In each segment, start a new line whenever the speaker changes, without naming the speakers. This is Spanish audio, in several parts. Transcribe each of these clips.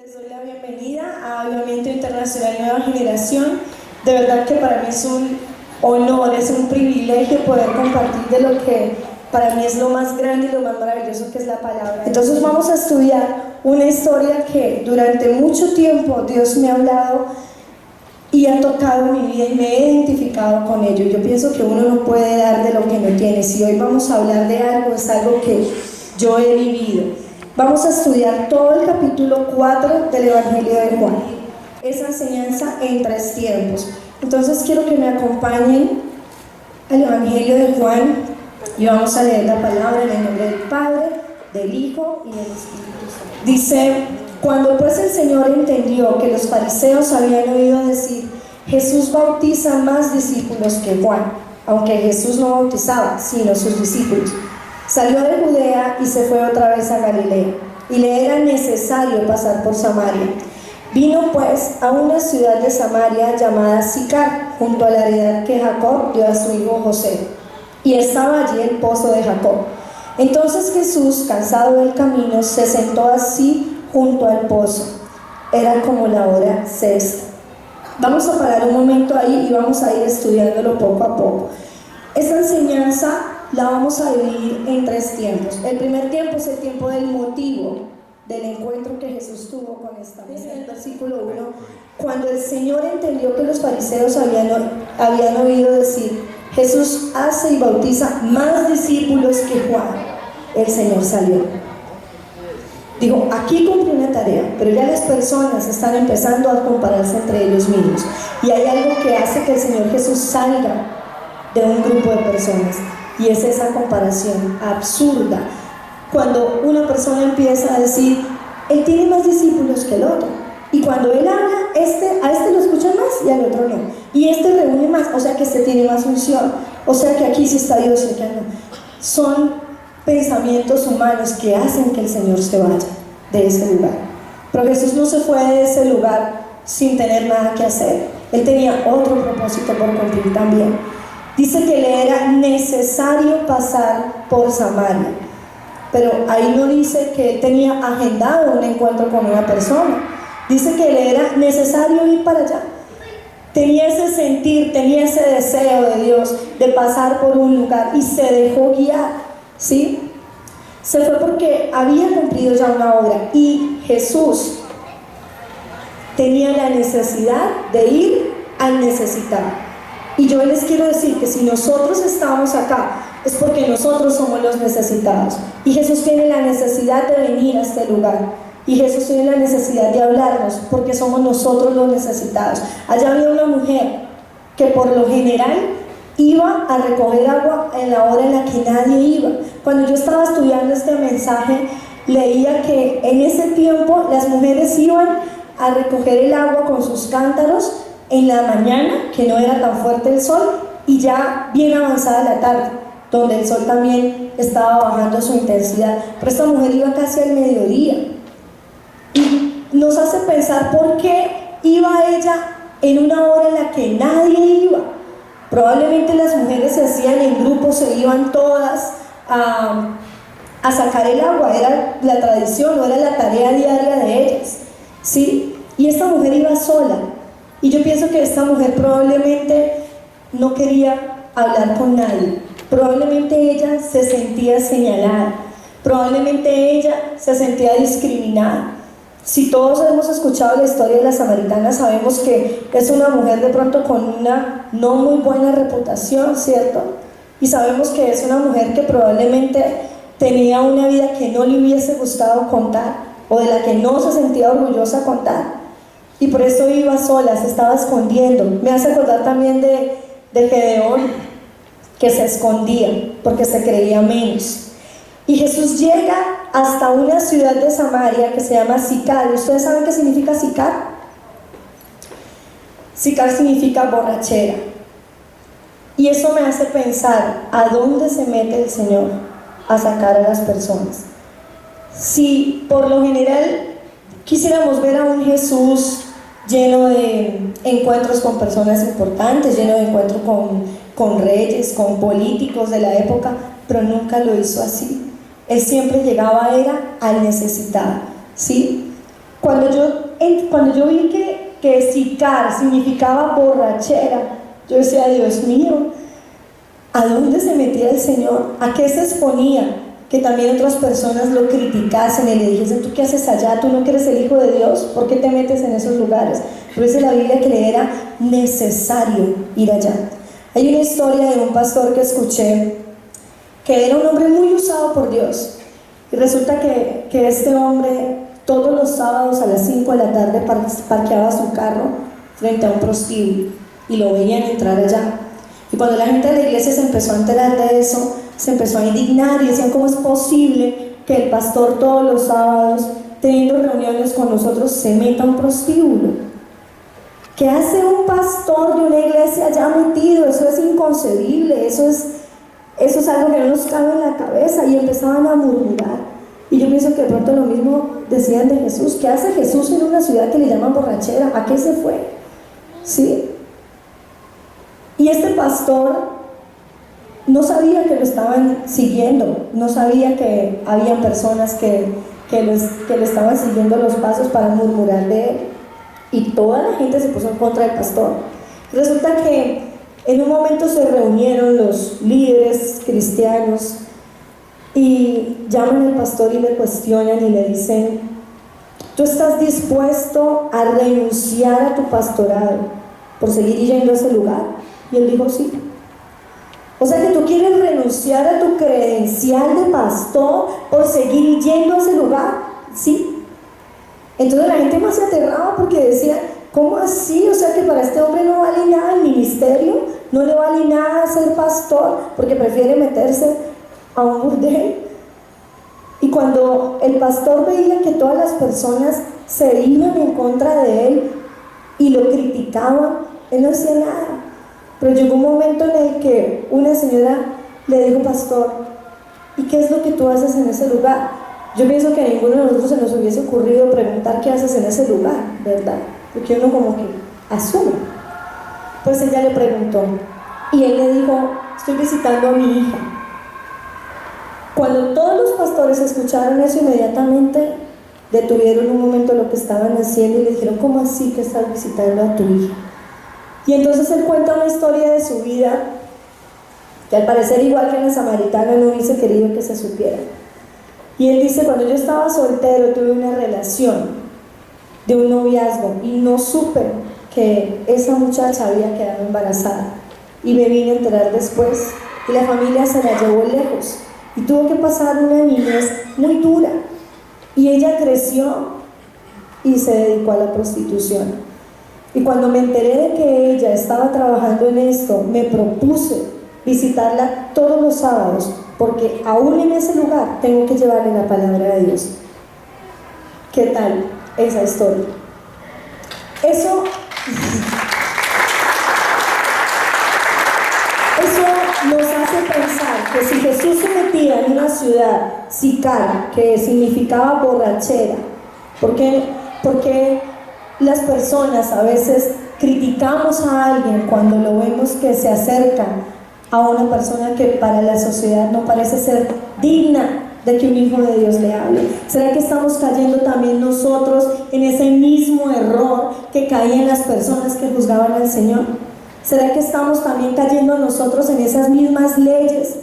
Les doy la bienvenida a Avivamiento Internacional Nueva Generación. De verdad que para mí es un honor, es un privilegio poder compartir de lo que para mí es lo más grande y lo más maravilloso, que es la palabra. Entonces vamos a estudiar una historia que durante mucho tiempo Dios me ha hablado y ha tocado mi vida y me he identificado con ello. Yo pienso que uno no puede dar de lo que no tiene. Si hoy vamos a hablar de algo, es algo que yo he vivido. Vamos a estudiar todo el capítulo 4 del Evangelio de Juan. Esa enseñanza en 3 tiempos. Entonces quiero que me acompañen al Evangelio de Juan y vamos a leer la palabra en el nombre del Padre, del Hijo y del Espíritu Santo. Dice: cuando pues el Señor entendió que los fariseos habían oído decir: Jesús bautiza más discípulos que Juan, aunque Jesús no bautizaba, sino sus discípulos, salió de Judea y se fue otra vez a Galilea, y le era necesario pasar por Samaria. Vino pues a una ciudad de Samaria llamada Sicar, junto a la heredad que Jacob dio a su hijo José, y estaba allí el pozo de Jacob. Entonces Jesús, cansado del camino, se sentó así junto al pozo. Era como la hora sexta. Vamos a parar un momento ahí y vamos a ir estudiándolo poco a poco. Esta enseñanza la vamos a dividir en 3 tiempos. El primer tiempo es el tiempo del motivo del encuentro que Jesús tuvo con esta mujer. En el versículo 1, cuando el Señor entendió que los fariseos habían oído decir: Jesús hace y bautiza más discípulos que Juan, el Señor salió. Dijo: aquí cumplí una tarea, pero ya las personas están empezando a compararse entre ellos mismos. Y hay algo que hace que el Señor Jesús salga de un grupo de personas, y es esa comparación absurda. Cuando una persona empieza a decir: él tiene más discípulos que el otro, y cuando él habla, a este lo escuchan más y al otro no, y este reúne más, o sea que este tiene más unción, o sea que aquí sí está Dios y acá no. Son pensamientos humanos que hacen que el Señor se vaya de ese lugar. Pero Jesús no se fue de ese lugar sin tener nada que hacer. Él tenía otro propósito por cumplir también. Dice que le era necesario pasar por Samaria, pero ahí no dice que él tenía agendado un encuentro con una persona. Dice que le era necesario ir para allá. Tenía ese sentir, tenía ese deseo de Dios de pasar por un lugar y se dejó guiar, ¿sí? Se fue porque había cumplido ya una obra y Jesús tenía la necesidad de ir al necesitado. Y yo les quiero decir que si nosotros estamos acá es porque nosotros somos los necesitados, y Jesús tiene la necesidad de venir a este lugar, y Jesús tiene la necesidad de hablarnos porque somos nosotros los necesitados. Allá había una mujer que por lo general iba a recoger agua en la hora en la que nadie iba. Cuando yo estaba estudiando este mensaje, leía que en ese tiempo las mujeres iban a recoger el agua con sus cántaros en la mañana, que no era tan fuerte el sol, y ya bien avanzada la tarde, donde el sol también estaba bajando su intensidad. Pero esta mujer iba casi al mediodía, y nos hace pensar por qué iba ella en una hora en la que nadie iba. Probablemente las mujeres se hacían en grupo, se iban todas a sacar el agua, era la tradición, o era la tarea diaria de ellas, ¿sí? Y esta mujer iba sola. Y yo pienso que esta mujer probablemente no quería hablar con nadie. Probablemente ella se sentía señalada. Probablemente ella se sentía discriminada. Si todos hemos escuchado la historia de la samaritana, sabemos que es una mujer de pronto con una no muy buena reputación, ¿cierto? Y sabemos que es una mujer que probablemente tenía una vida que no le hubiese gustado contar, o de la que no se sentía orgullosa contar. Y por eso iba sola, se estaba escondiendo. Me hace acordar también de Gedeón, que se escondía porque se creía menos. Y Jesús llega hasta una ciudad de Samaria que se llama Sicar. ¿Ustedes saben qué significa Sicar? Sicar significa borrachera. Y eso me hace pensar, ¿a dónde se mete el Señor a sacar a las personas? Si por lo general quisiéramos ver a un Jesús lleno de encuentros con personas importantes, lleno de encuentros con reyes, con políticos de la época, pero nunca lo hizo así. Él siempre llegaba al necesitado, ¿sí? Cuando yo vi que sicar significaba borrachera, yo decía, Dios mío, ¿a dónde se metía el Señor? ¿A qué se exponía? Que también otras personas lo criticasen y le dijesen, ¿tú qué haces allá? ¿Tú no que eres el Hijo de Dios? ¿Por qué te metes en esos lugares? Pero dice la Biblia que le era necesario ir allá. Hay una historia de un pastor que escuché, que era un hombre muy usado por Dios. Y resulta que este hombre todos los sábados a las 5 de la tarde parqueaba su carro frente a un prostíbulo y lo veían entrar allá. Y cuando la gente de la iglesia se empezó a enterar de eso, se empezó a indignar y decían, ¿cómo es posible que el pastor todos los sábados, teniendo reuniones con nosotros, se meta a un prostíbulo? ¿Qué hace un pastor de una iglesia allá metido? Eso es inconcebible, eso es algo que no nos cabe en la cabeza. Y empezaban a murmurar. Y yo pienso que de pronto lo mismo decían de Jesús. ¿Qué hace Jesús en una ciudad que le llaman borrachera? ¿A qué se fue? ¿Sí? Y este pastor no sabía que lo estaban siguiendo, no sabía que había personas que le estaban siguiendo los pasos para murmurar de él. Y toda la gente se puso en contra del pastor. Resulta que en un momento se reunieron los líderes cristianos y llaman al pastor y le cuestionan y le dicen, ¿tú estás dispuesto a renunciar a tu pastorado por seguir yendo a ese lugar? Y él dijo, sí. O sea que tú quieres renunciar a tu credencial de pastor por seguir yendo a ese lugar. Sí. Entonces la gente más se aterraba porque decía, ¿cómo así? O sea que para este hombre no vale nada el ministerio, no le vale nada ser pastor porque prefiere meterse a un burdel. Y cuando el pastor veía que todas las personas se iban en contra de él y lo criticaban, él no hacía nada. Pero llegó un momento en el que una señora le dijo, pastor, ¿y qué es lo que tú haces en ese lugar? Yo pienso que a ninguno de nosotros se nos hubiese ocurrido preguntar qué haces en ese lugar, ¿verdad? Porque uno como que asume. Pues ella le preguntó y él le dijo, estoy visitando a mi hija. Cuando todos los pastores escucharon eso, inmediatamente detuvieron un momento lo que estaban haciendo y le dijeron, ¿cómo así que estás visitando a tu hija? Y entonces él cuenta una historia de su vida que al parecer, igual que en la samaritana, no hubiese querido que se supiera. Y él dice, cuando yo estaba soltero tuve una relación de un noviazgo y no supe que esa muchacha había quedado embarazada y me vine a enterar después y la familia se la llevó lejos y tuvo que pasar una niñez muy dura y ella creció y se dedicó a la prostitución. Y cuando me enteré de que ella estaba trabajando en esto, me propuse visitarla todos los sábados, porque aún en ese lugar tengo que llevarle la palabra de Dios. ¿Qué tal esa historia? Eso nos hace pensar que si Jesús se metía en una ciudad, Sicar, que significaba borrachera, porque las personas a veces criticamos a alguien cuando lo vemos que se acerca a una persona que para la sociedad no parece ser digna de que un hijo de Dios le hable? ¿Será que estamos cayendo también nosotros en ese mismo error que caían las personas que juzgaban al Señor? ¿Será que estamos también cayendo nosotros en esas mismas leyes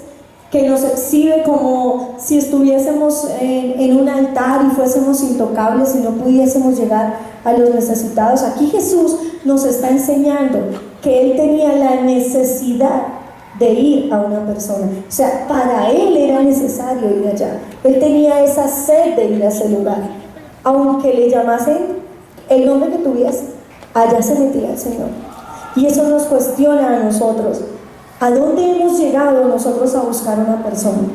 que nos exhibe como si estuviésemos en un altar y fuésemos intocables y no pudiésemos llegar a los necesitados? Aquí Jesús nos está enseñando que Él tenía la necesidad de ir a una persona. O sea, para Él era necesario ir allá. Él tenía esa sed de ir a ese lugar. Aunque le llamasen el nombre que tuviese, allá se metía el Señor. Y eso nos cuestiona a nosotros. ¿A dónde hemos llegado nosotros a buscar una persona?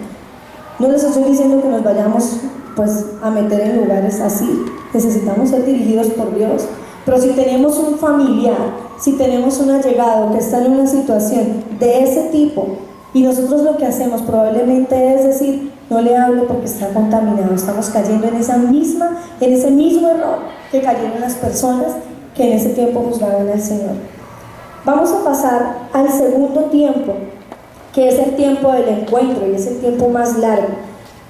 No les estoy diciendo que nos vayamos pues a meter en lugares así. Necesitamos ser dirigidos por Dios. Pero si tenemos un familiar, si tenemos un allegado que está en una situación de ese tipo y nosotros lo que hacemos probablemente es decir, no le hablo porque está contaminado, estamos cayendo en ese mismo error que cayeron las personas que en ese tiempo juzgaban al Señor. Vamos a pasar al segundo tiempo, que es el tiempo del encuentro y es el tiempo más largo.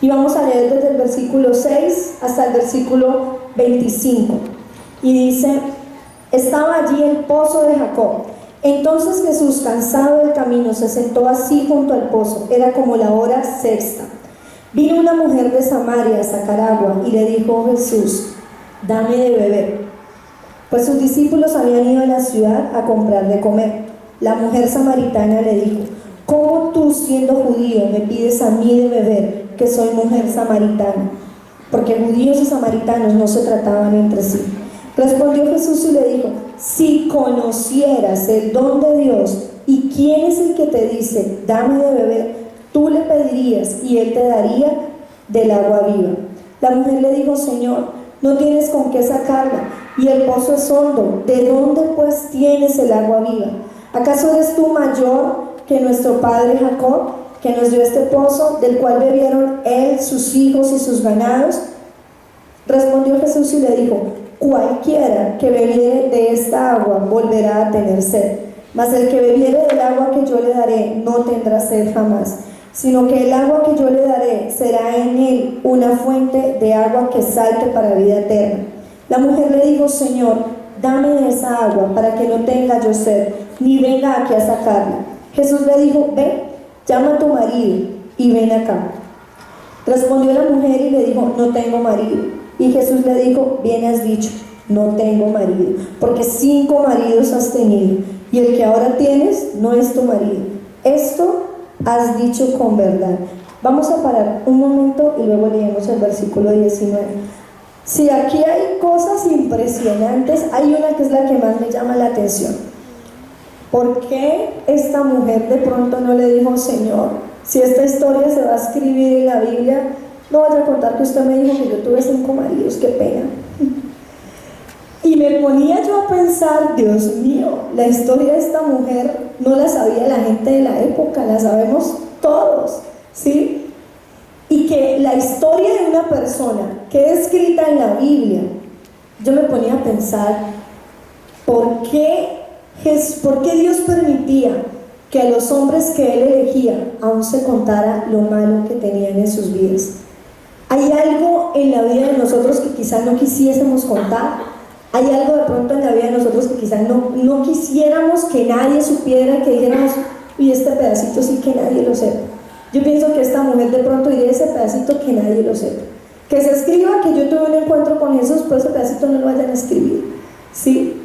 Y vamos a leer desde el versículo 6 hasta el versículo 25. Y dice, estaba allí el pozo de Jacob. Entonces Jesús, cansado del camino, se sentó así junto al pozo. Era como la hora sexta. Vino una mujer de Samaria a sacar agua y le dijo Jesús, dame de beber. Pues sus discípulos habían ido a la ciudad a comprar de comer. La mujer samaritana le dijo, ¿cómo tú, siendo judío, me pides a mí de beber, que soy mujer samaritana? Porque judíos y samaritanos no se trataban entre sí. Respondió Jesús y le dijo, si conocieras el don de Dios y quién es el que te dice, dame de beber, tú le pedirías y él te daría del agua viva. La mujer le dijo, Señor, no tienes con qué sacarla y el pozo es hondo. ¿De dónde pues tienes el agua viva? ¿Acaso eres tú mayor que nuestro padre Jacob, que nos dio este pozo, del cual bebieron él, sus hijos y sus ganados? Respondió Jesús y le dijo, cualquiera que bebiere de esta agua volverá a tener sed, mas el que bebiere del agua que yo le daré no tendrá sed jamás, sino que el agua que yo le daré será en él una fuente de agua que salte para vida eterna. La mujer le dijo, Señor, dame de esa agua para que no tenga yo sed, ni venga aquí a sacarla. Jesús le dijo, ven, llama a tu marido y ven acá. Respondió la mujer y le dijo, no tengo marido. Y Jesús le dijo, bien has dicho, no tengo marido, porque 5 maridos has tenido, y el que ahora tienes no es tu marido. Esto has dicho con verdad. Vamos a parar un momento y luego leemos el versículo 19. Si aquí hay cosas impresionantes, hay una que es la que más me llama la atención. ¿Por qué esta mujer de pronto no le dijo, Señor, si esta historia se va a escribir en la Biblia, no vaya a contar que usted me dijo que yo tuve 5 maridos, qué pena? Y me ponía yo a pensar, Dios mío, la historia de esta mujer no la sabía la gente de la época, la sabemos todos, ¿sí? Y que la historia de una persona que es escrita en la Biblia, yo me ponía a pensar, ¿por qué Dios permitía que a los hombres que Él elegía aún se contara lo malo que tenían en sus vidas? Hay algo en la vida de nosotros que quizás no quisiésemos contar. Hay algo de pronto en la vida de nosotros que quizás no quisiéramos que nadie supiera, que dijéramos, y este pedacito sí que nadie lo sepa. Yo pienso que esta mujer de pronto diría ese pedacito que nadie lo sepa. Que se escriba que yo tuve un encuentro con Jesús, pero ese pedacito no lo vayan a escribir, ¿sí?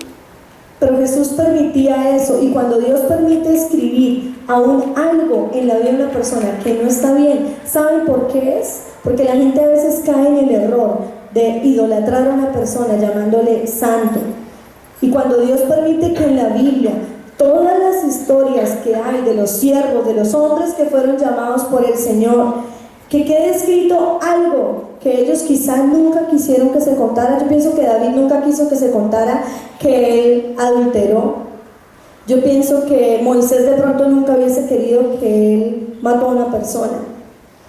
Pero Jesús permitía eso, y cuando Dios permite escribir aún algo en la vida de una persona que no está bien, ¿saben por qué es? Porque la gente a veces cae en el error de idolatrar a una persona llamándole santo. Y cuando Dios permite que en la Biblia todas las historias que hay de los siervos, de los hombres que fueron llamados por el Señor, que quede escrito algo que ellos quizás nunca quisieron que se contara. Yo pienso que David nunca quiso que se contara que él adulteró. Yo pienso que Moisés de pronto nunca hubiese querido que él mató a una persona.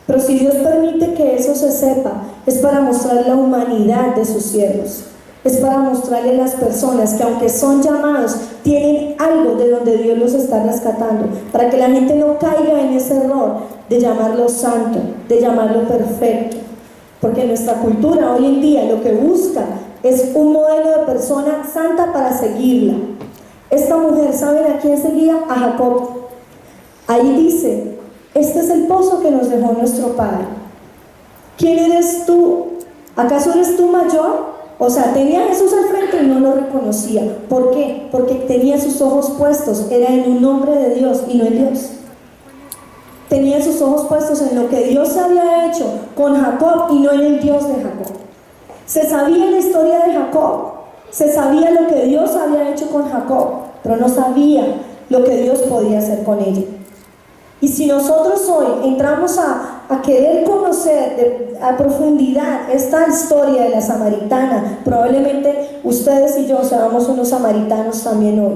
Pero si Dios permite que eso se sepa, es para mostrar la humanidad de sus siervos. Es para mostrarle a las personas que aunque son llamados, tienen algo de donde Dios los está rescatando, para que la gente no caiga en ese error de llamarlo santo, de llamarlo perfecto. Porque nuestra cultura hoy en día lo que busca es un modelo de persona santa para seguirla. Esta mujer, ¿saben a quién seguía? A Jacob. Ahí dice, este es el pozo que nos dejó nuestro padre. ¿Quién eres tú? ¿Acaso eres tú mayor? O sea, tenía a Jesús al frente y no lo reconocía. ¿Por qué? Porque tenía sus ojos puestos, era en un hombre de Dios y no en Dios. Tenía sus ojos puestos en lo que Dios había hecho con Jacob y no en el Dios de Jacob. Se sabía la historia de Jacob, se sabía lo que Dios había hecho con Jacob, pero no sabía lo que Dios podía hacer con ella. Y si nosotros hoy entramos a querer conocer a profundidad esta historia de la samaritana, probablemente ustedes y yo seamos unos samaritanos también hoy,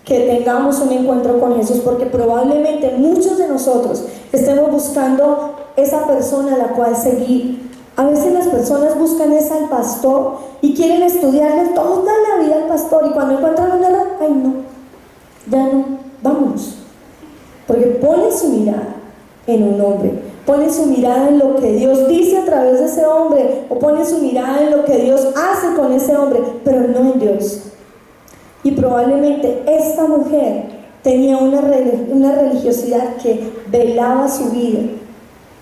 que tengamos un encuentro con Jesús, porque probablemente muchos de nosotros estemos buscando esa persona a la cual seguir. A veces las personas buscan al pastor y quieren estudiarle toda la vida al pastor, y cuando encuentran un error, ay no, ya no, vámonos. Porque pone su mirada en un hombre. pone su mirada en lo que Dios dice a través de ese hombre, o pone su mirada en lo que Dios hace con ese hombre, pero no en Dios. Y probablemente esta mujer tenía una religiosidad que velaba su vida.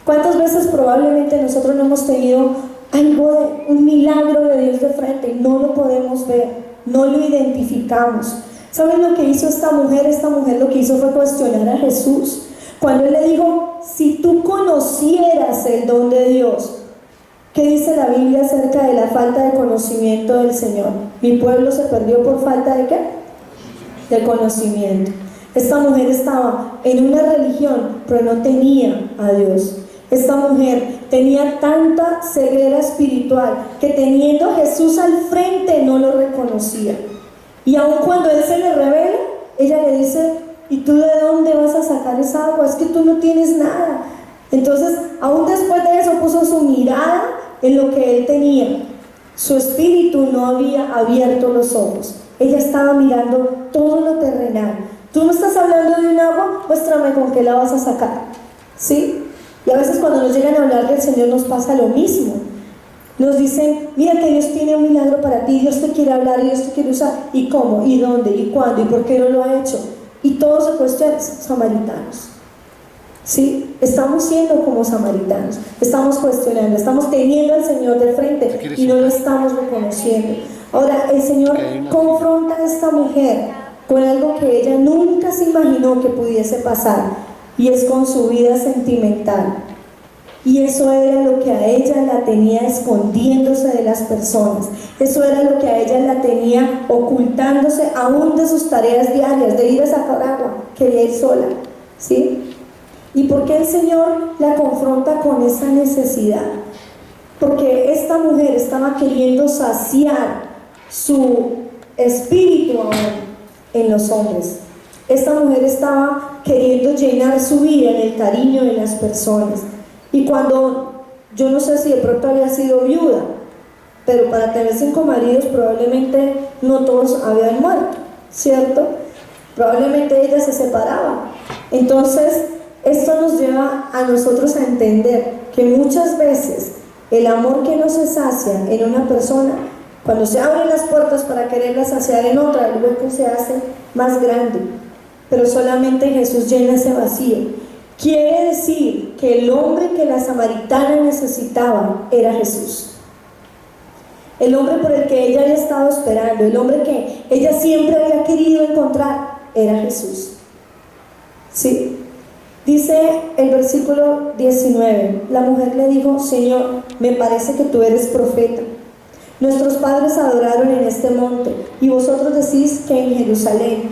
¿Cuántas veces probablemente nosotros no hemos tenido un milagro de Dios de frente y no lo podemos ver, no lo identificamos? ¿Saben lo que hizo esta mujer? Esta mujer lo que hizo fue cuestionar a Jesús. Cuando él le dijo, si tú conocieras el don de Dios, ¿qué dice la Biblia acerca de la falta de conocimiento del Señor? Mi pueblo se perdió por falta ¿de qué? De conocimiento. Esta mujer estaba en una religión, pero no tenía a Dios. Esta mujer tenía tanta ceguera espiritual que teniendo a Jesús al frente no lo reconocía. Y aun cuando Él se le revela, ella le dice, ¿y tú de dónde vas a sacar esa agua? Es que tú no tienes nada. Entonces, aún después de eso, puso su mirada en lo que Él tenía. Su espíritu no había abierto los ojos. Ella estaba mirando todo lo terrenal. Tú me estás hablando de un agua, muéstrame con qué la vas a sacar. ¿Sí? Y a veces cuando nos llegan a hablar del Señor nos pasa lo mismo. Nos dicen, mira que Dios tiene un milagro para ti, Dios te quiere hablar, Dios te quiere usar. ¿Y cómo? ¿Y dónde? ¿Y cuándo? ¿Y por qué no lo ha hecho? Y todos se cuestionan, samaritanos. ¿Sí? Estamos siendo como samaritanos, estamos cuestionando, estamos teniendo al Señor de frente y no lo estamos reconociendo. Ahora, el Señor confronta a esta mujer con algo que ella nunca se imaginó que pudiese pasar, y es con su vida sentimental. Y eso era lo que a ella la tenía escondiéndose de las personas. Eso era lo que a ella la tenía ocultándose aún de sus tareas diarias, de ir a sacar agua. Quería ir sola, ¿sí? ¿Y por qué el Señor la confronta con esa necesidad? Porque esta mujer estaba queriendo saciar su espíritu ahora en los hombres. Esta mujer estaba queriendo llenar su vida en el cariño de las personas. Y cuando, yo no sé si de pronto había sido viuda, pero para tener 5 maridos probablemente no todos habían muerto, ¿cierto? Probablemente ella se separaba. Entonces, esto nos lleva a nosotros a entender que muchas veces el amor que no se sacia en una persona, cuando se abren las puertas para quererla saciar en otra, el hueco se hace más grande. Pero solamente Jesús llena ese vacío. Quiere decir que el hombre que la samaritana necesitaba era Jesús. El hombre por el que ella había estado esperando, el hombre que ella siempre había querido encontrar, era Jesús. ¿Sí? Dice el versículo 19, la mujer le dijo, Señor, me parece que tú eres profeta. Nuestros padres adoraron en este monte, y vosotros decís que en Jerusalén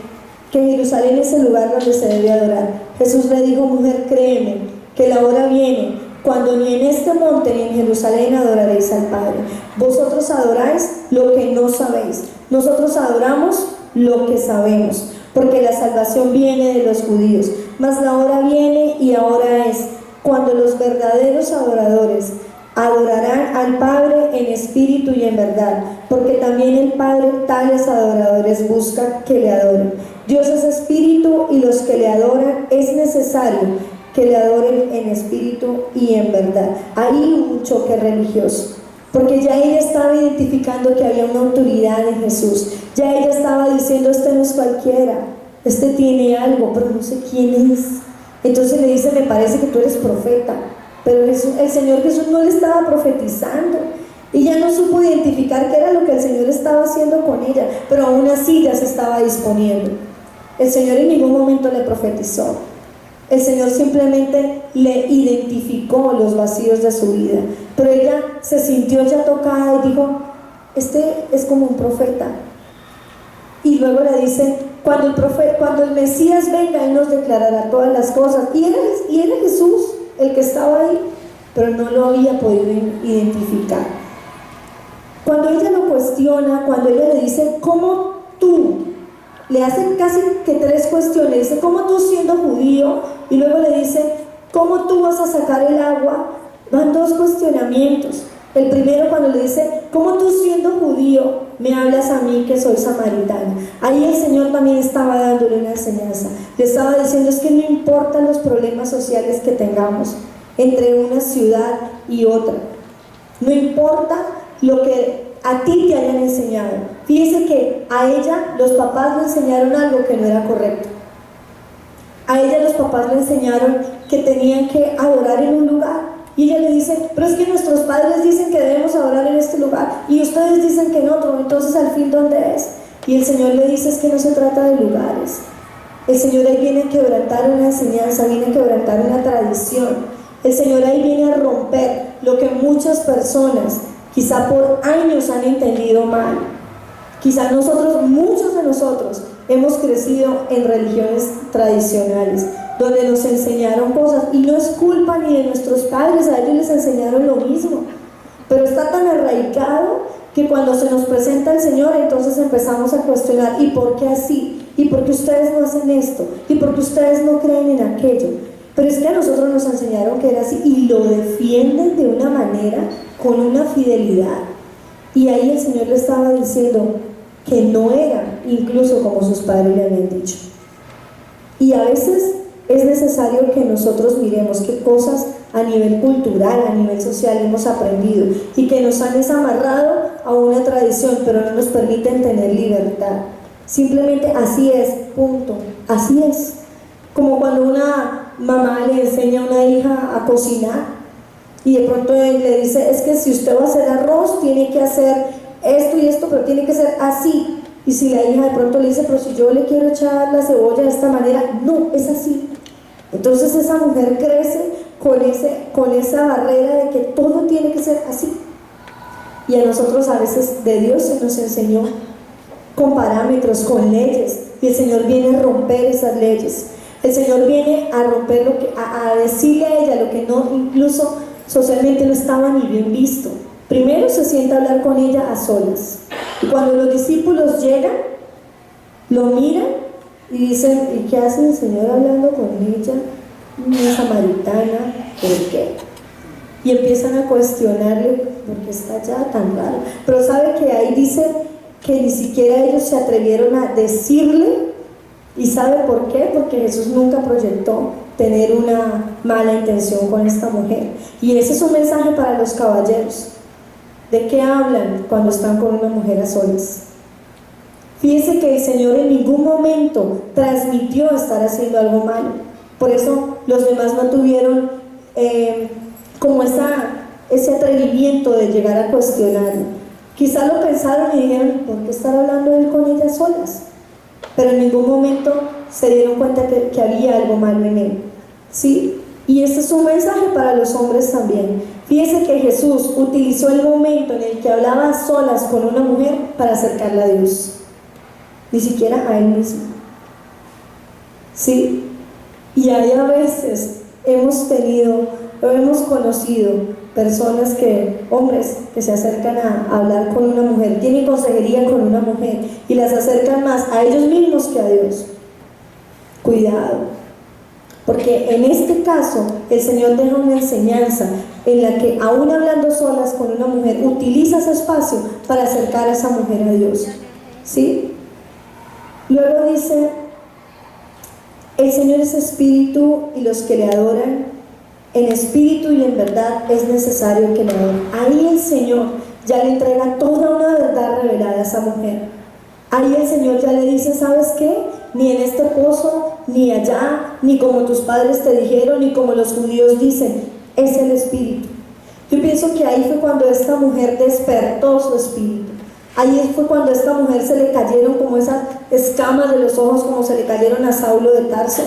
es el lugar donde se debe adorar. Jesús le dijo, mujer, créeme, que la hora viene, cuando ni en este monte ni en Jerusalén adoraréis al Padre. Vosotros adoráis lo que no sabéis, nosotros adoramos lo que sabemos, porque la salvación viene de los judíos. Mas la hora viene y ahora es, cuando los verdaderos adoradores adorarán al Padre en espíritu y en verdad, porque también el Padre tales adoradores busca que le adoren. Dios es espíritu, y los que le adoran es necesario que le adoren en espíritu y en verdad. Ahí hubo un choque religioso, porque ya ella estaba identificando que había una autoridad en Jesús. Ya ella estaba diciendo, este no es cualquiera, este tiene algo, pero no sé quién es. Entonces le dice, me parece que tú eres profeta. Pero el Señor Jesús no le estaba profetizando. Ella no supo identificar qué era lo que el Señor estaba haciendo con ella, pero aún así ya se estaba disponiendo. El Señor en ningún momento le profetizó. El Señor simplemente le identificó los vacíos de su vida. Pero ella se sintió ya tocada y dijo, este es como un profeta. Y luego le dice, cuando el Mesías venga, Él nos declarará todas las cosas. Y era Jesús el que estaba ahí, pero no lo había podido identificar. Cuando ella lo cuestiona, cuando ella le dice, ¿cómo tú? Le hace casi que 3 cuestiones. Le dice, ¿cómo tú siendo judío? Y luego le dice, ¿cómo tú vas a sacar el agua? Van 2 cuestionamientos. El primero, cuando le dice, ¿cómo tú siendo judío me hablas a mí que soy samaritana? Ahí el Señor también estaba dándole una enseñanza. Le estaba diciendo, es que no importan los problemas sociales que tengamos, entre una ciudad y otra. No importa lo que a ti te hayan enseñado. Fíjese que a ella los papás le enseñaron algo que no era correcto. A ella los papás le enseñaron que tenían que adorar en un lugar. Y ella le dice, pero es que nuestros padres dicen que debemos adorar en este lugar y ustedes dicen que en otro, entonces al fin ¿dónde es? Y el Señor le dice, es que no se trata de lugares. El Señor ahí viene a quebrantar una enseñanza, viene a quebrantar una tradición. El Señor ahí viene a romper lo que muchas personas, quizá por años, han entendido mal. Quizá muchos de nosotros, hemos crecido en religiones tradicionales, donde nos enseñaron cosas, y no es culpa ni de nuestros padres, a ellos les enseñaron lo mismo, pero está tan arraigado que cuando se nos presenta el Señor, entonces empezamos a cuestionar, ¿y por qué así? ¿Y por qué ustedes no hacen esto? ¿Y por qué ustedes no creen en aquello? Pero es que a nosotros nos enseñaron que era así, y lo defienden de una manera, con una fidelidad, y ahí el Señor le estaba diciendo que no era incluso como sus padres le habían dicho. Y a veces es necesario que nosotros miremos qué cosas a nivel cultural, a nivel social hemos aprendido y que nos han desamarrado a una tradición, pero no nos permiten tener libertad. Simplemente así es, punto, así es. Como cuando una mamá le enseña a una hija a cocinar y de pronto él le dice, es que si usted va a hacer arroz tiene que hacer esto y esto, pero tiene que ser así. Y si la hija de pronto le dice, pero si yo le quiero echar la cebolla de esta manera, no, es así. Entonces esa mujer crece con esa barrera de que todo tiene que ser así. Y a nosotros a veces de Dios se nos enseñó con parámetros, con leyes, y el Señor viene a romper esas leyes. El Señor viene a romper a decirle a ella lo que no, incluso socialmente no estaba ni bien visto. Primero se sienta a hablar con ella a solas, y cuando los discípulos llegan, lo miran y dicen, ¿y qué hace el Señor hablando con ella? Una samaritana, ¿por qué? Y empiezan a cuestionarle, ¿por qué está allá tan raro? Pero sabe que ahí dice que ni siquiera ellos se atrevieron a decirle. ¿Y sabe por qué? Porque Jesús nunca proyectó tener una mala intención con esta mujer. Y ese es un mensaje para los caballeros. ¿De qué hablan cuando están con una mujer a solas? Fíjense que el Señor en ningún momento transmitió estar haciendo algo malo. Por eso los demás no tuvieron como ese atrevimiento de llegar a cuestionarlo. Quizá lo pensaron y dijeron, ¿por qué estar hablando él con ella solas? Pero en ningún momento se dieron cuenta que había algo malo en él, ¿sí? Y este es un mensaje para los hombres también. Fíjese que Jesús utilizó el momento en el que hablaba a solas con una mujer para acercarla a Dios, ni siquiera a él mismo, ¿sí? Y hay a veces hemos conocido personas hombres que se acercan a hablar con una mujer, tienen consejería con una mujer y las acercan más a ellos mismos que a Dios. Cuidado, porque en este caso el Señor deja una enseñanza en la que aún hablando solas con una mujer, utiliza ese espacio para acercar a esa mujer a Dios, ¿sí? Luego dice, el Señor es espíritu y los que le adoran en espíritu y en verdad es necesario que le adoren. Ahí el Señor ya le entrega toda una verdad revelada a esa mujer. Ahí el Señor ya le dice, ¿sabes qué? Ni en este pozo, ni allá, ni como tus padres te dijeron, ni como los judíos dicen, es el espíritu. Yo pienso que ahí fue cuando esta mujer despertó su espíritu. Ahí fue cuando a esta mujer se le cayeron como esas escamas de los ojos, como se le cayeron a Saulo de Tarso,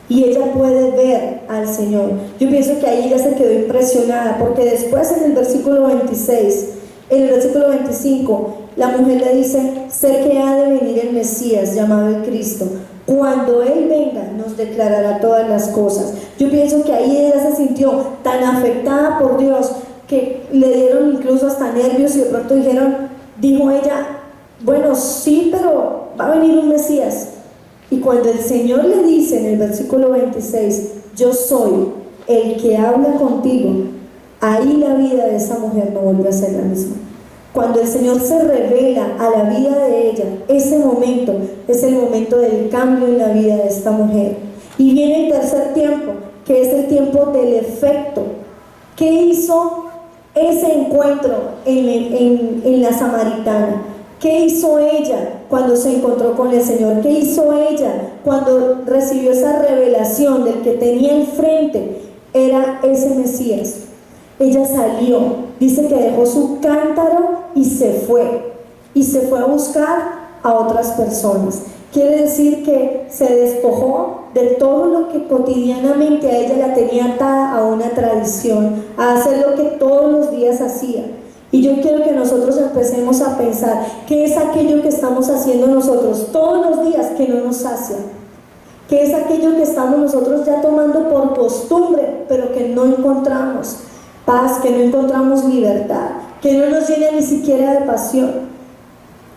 y ella puede ver al Señor. Yo pienso que ahí ella se quedó impresionada, porque después en el versículo 26, en el versículo 25, la mujer le dice, sé que ha de venir el Mesías, llamado el Cristo. Cuando Él venga, nos declarará todas las cosas. Yo pienso que ahí ella se sintió tan afectada por Dios, que le dieron incluso hasta nervios, y de pronto dijo ella, bueno, sí, pero va a venir un Mesías. Y cuando el Señor le dice en el versículo 26, yo soy el que habla contigo, ahí la vida de esa mujer no vuelve a ser la misma. Cuando el Señor se revela a la vida de ella, ese momento es el momento del cambio en la vida de esta mujer. Y viene el tercer tiempo, que es el tiempo del efecto ¿Qué hizo ese encuentro en la samaritana? ¿Qué hizo ella cuando se encontró con el Señor? ¿Qué hizo ella cuando recibió esa revelación del que tenía enfrente? Era ese Mesías. Ella salió, dice que dejó su cántaro y se fue a buscar a otras personas. Quiere decir que se despojó de todo lo que cotidianamente a ella la tenía atada a una tradición, a hacer lo que todos los días hacía. Y yo quiero que nosotros empecemos a pensar qué es aquello que estamos haciendo nosotros todos los días que no nos sacia, qué es aquello que estamos nosotros ya tomando por costumbre, pero que no encontramos paz, que no encontramos libertad, que no nos llena ni siquiera de pasión.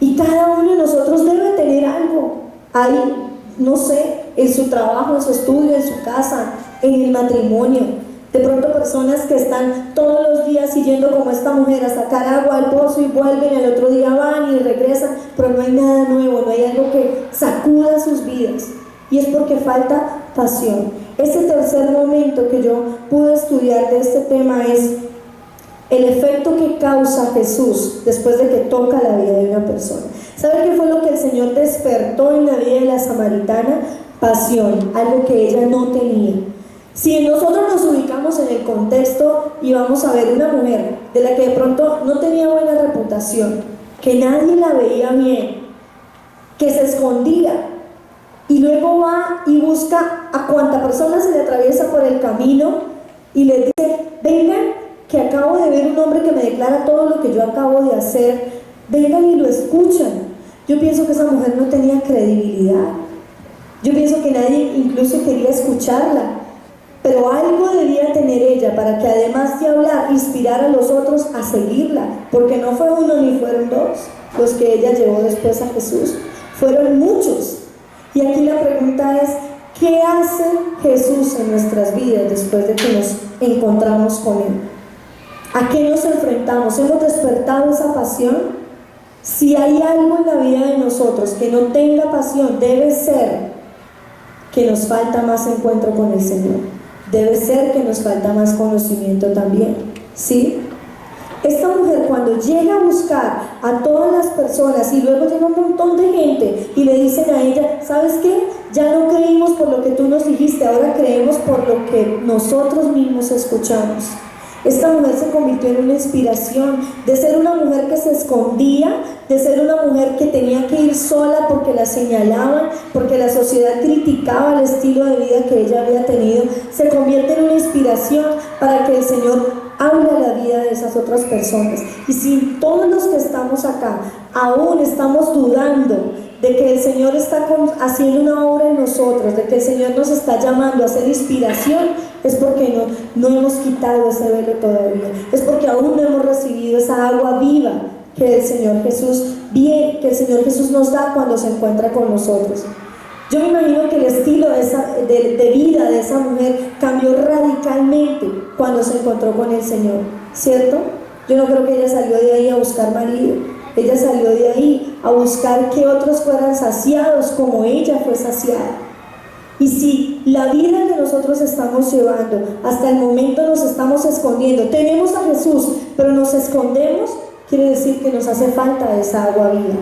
Y cada uno de nosotros debe tener algo ahí, no sé, en su trabajo, en su estudio, en su casa, en el matrimonio. De pronto personas que están todos los días siguiendo como esta mujer a sacar agua al pozo y vuelven, el otro día van y regresan, pero no hay nada nuevo, no hay algo que sacuda sus vidas. Y es porque falta pasión. Este tercer momento que yo pude estudiar de este tema es el efecto que causa Jesús después de que toca la vida de una persona. ¿Sabe qué fue lo que el Señor despertó en la vida de la samaritana? Pasión, algo que ella no tenía. Si nosotros nos ubicamos en el contexto y vamos a ver una mujer de la que de pronto no tenía buena reputación, que nadie la veía bien, que se escondía, y luego va y busca a cuanta persona se le atraviesa por el camino y le dice: vengan, que acabo de ver un hombre que me declara todo lo que yo acabo de hacer, vengan y lo escuchan. Yo pienso que esa mujer no tenía credibilidad, yo pienso que nadie incluso quería escucharla, pero algo debía tener ella para que, además de hablar, inspirar a los otros a seguirla, porque no fue uno ni fueron dos los que ella llevó después a Jesús, fueron muchos. Y aquí la pregunta es: ¿qué hace Jesús en nuestras vidas después de que nos encontramos con Él? ¿A qué nos enfrentamos? ¿Hemos despertado esa pasión? Si hay algo en la vida de nosotros que no tenga pasión, debe ser que nos falta más encuentro con el Señor. Debe ser que nos falta más conocimiento también, ¿sí? Esta mujer, cuando llega a buscar a todas las personas y luego llega un montón de gente y le dicen a ella: ¿sabes qué? Ya no creímos por lo que tú nos dijiste, ahora creemos por lo que nosotros mismos escuchamos. Esta mujer se convirtió en una inspiración, de ser una mujer que se escondía, de ser una mujer que tenía que ir sola porque la señalaban, porque la sociedad criticaba el estilo de vida que ella había tenido. Se convierte en una inspiración para que el Señor hable a la vida de esas otras personas. Y si todos los que estamos acá aún estamos dudando de que el Señor está haciendo una obra en nosotros, de que el Señor nos está llamando a ser inspiración, es porque no hemos quitado ese velo todavía, es porque aún no hemos recibido esa agua viva que el Señor Jesús nos da cuando se encuentra con nosotros. Yo me imagino que el estilo de vida de esa mujer cambió radicalmente cuando se encontró con el Señor, ¿cierto? Yo no creo que ella salió de ahí a buscar marido, ella salió de ahí a buscar que otros fueran saciados como ella fue saciada. Y si la vida que nosotros estamos llevando, hasta el momento nos estamos escondiendo, tenemos a Jesús, pero nos escondemos, quiere decir que nos hace falta de esa agua viva.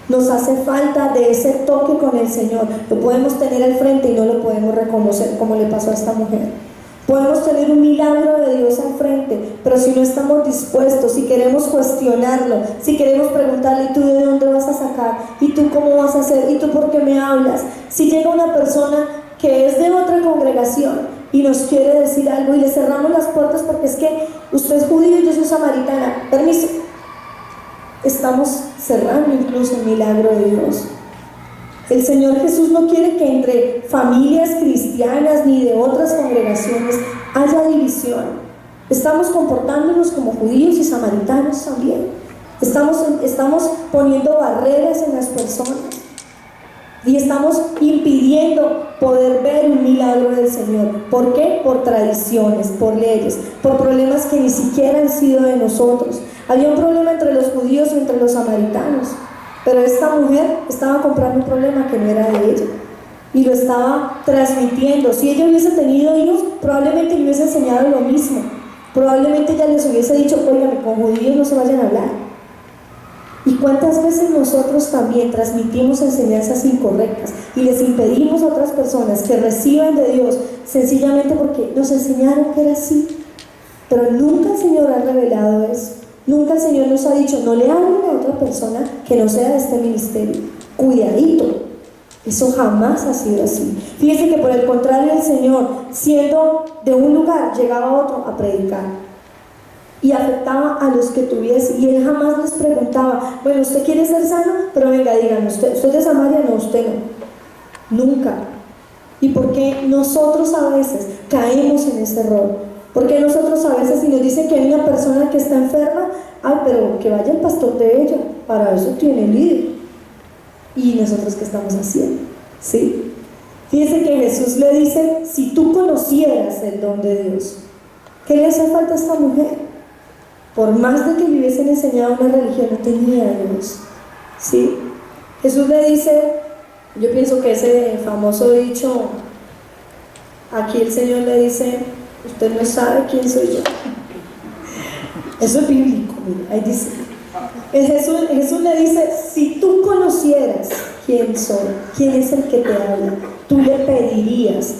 Nos hace falta de ese toque con el Señor. Lo podemos tener al frente y no lo podemos reconocer, como le pasó a esta mujer. Podemos tener un milagro de Dios al frente, pero si no estamos dispuestos, si queremos cuestionarlo, si queremos preguntarle: ¿y tú de dónde vas a sacar? ¿Y tú cómo vas a hacer? ¿Y tú por qué me hablas? Si llega una persona que es de otra congregación y nos quiere decir algo y le cerramos las puertas porque es que usted es judío y yo soy samaritana, permiso, estamos cerrando incluso el milagro de Dios. El Señor Jesús no quiere que entre familias cristianas ni de otras congregaciones haya división. Estamos comportándonos como judíos y samaritanos también. Estamos poniendo barreras en las personas y estamos impidiendo poder ver un milagro del Señor. ¿Por qué? Por tradiciones, por leyes, por problemas que ni siquiera han sido de nosotros. Había un problema entre los judíos y entre los samaritanos, pero esta mujer estaba comprando un problema que no era de ella y lo estaba transmitiendo. Si ella hubiese tenido hijos, probablemente le hubiese enseñado lo mismo. Probablemente ella les hubiese dicho, óigame, con judíos no se vayan a hablar. ¿Y cuántas veces nosotros también transmitimos enseñanzas incorrectas y les impedimos a otras personas que reciban de Dios sencillamente porque nos enseñaron que era así? Pero nunca el Señor ha revelado eso. Nunca el Señor nos ha dicho, no le hablen a otra persona que no sea de este ministerio. Cuidadito. Eso jamás ha sido así. Fíjense que por el contrario el Señor, siendo de un lugar, llegaba a otro a predicar y afectaba a los que tuviese, y Él jamás les preguntaba, bueno, ¿usted quiere ser sano? Pero venga, díganme, ¿usted es de Samaria? No, usted no. Nunca. ¿Y por qué nosotros a veces caemos en ese error? Porque nosotros a veces, si nos dicen que hay una persona que está enferma, ay, pero que vaya el pastor de ella, para eso tiene líder. ¿Y nosotros qué estamos haciendo? ¿Sí? Fíjense que Jesús le dice, si tú conocieras el don de Dios, ¿qué le hace falta a esta mujer? Por más de que le hubiesen enseñado una religión, no tenía a Dios. ¿Sí? Jesús le dice, yo pienso que ese famoso dicho, aquí el Señor le dice, usted no sabe quién soy yo. Eso es bíblico, mira, ahí dice. Jesús le dice, si tú conocieras quién soy, quién es el que te habla, tú le pedirías.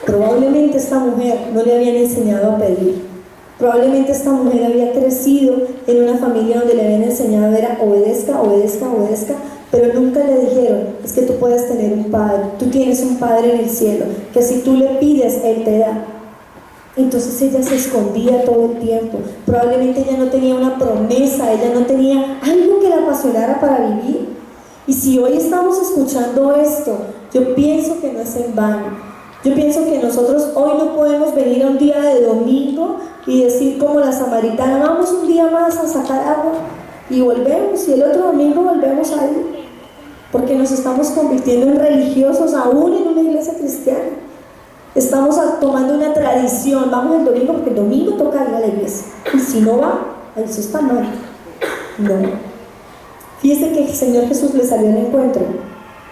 Probablemente esta mujer no le habían enseñado a pedir. Probablemente esta mujer había crecido en una familia donde le habían enseñado era obedezca, obedezca, obedezca, pero nunca le dijeron, es que tú puedes tener un padre, tú tienes un padre en el cielo, que si tú le pides, Él te da. Entonces ella se escondía todo el tiempo. Probablemente ella no tenía una promesa, ella no tenía algo que la apasionara para vivir. Y si hoy estamos escuchando esto, yo pienso que no es en vano. Yo pienso que nosotros hoy no podemos venir a un día de domingo y decir como la samaritana, vamos un día más a sacar agua y volvemos, y el otro domingo volvemos a ir, porque nos estamos convirtiendo en religiosos aún en una iglesia cristiana. Estamos tomando una tradición, vamos el domingo porque el domingo toca ir a la iglesia, y si no va, eso está mal. No. Fíjese que el Señor Jesús le salió al encuentro,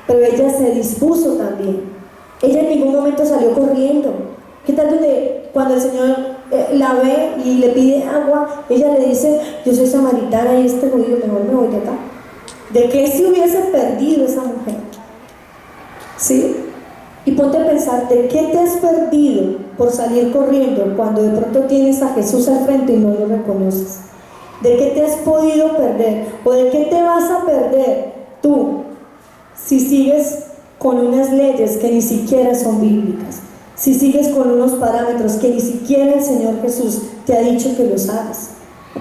pero ella se dispuso también. Ella en ningún momento salió corriendo. ¿Qué tal donde cuando el Señor la ve y le pide agua, ella le dice, yo soy samaritana y este judío, mejor me voy de acá? ¿De qué se hubiese perdido esa mujer? ¿Sí? Y ponte a pensar, ¿de qué te has perdido por salir corriendo cuando de pronto tienes a Jesús al frente y no lo reconoces? ¿De qué te has podido perder? ¿O de qué te vas a perder tú si sigues con unas leyes que ni siquiera son bíblicas? Si sigues con unos parámetros que ni siquiera el Señor Jesús te ha dicho que los hagas,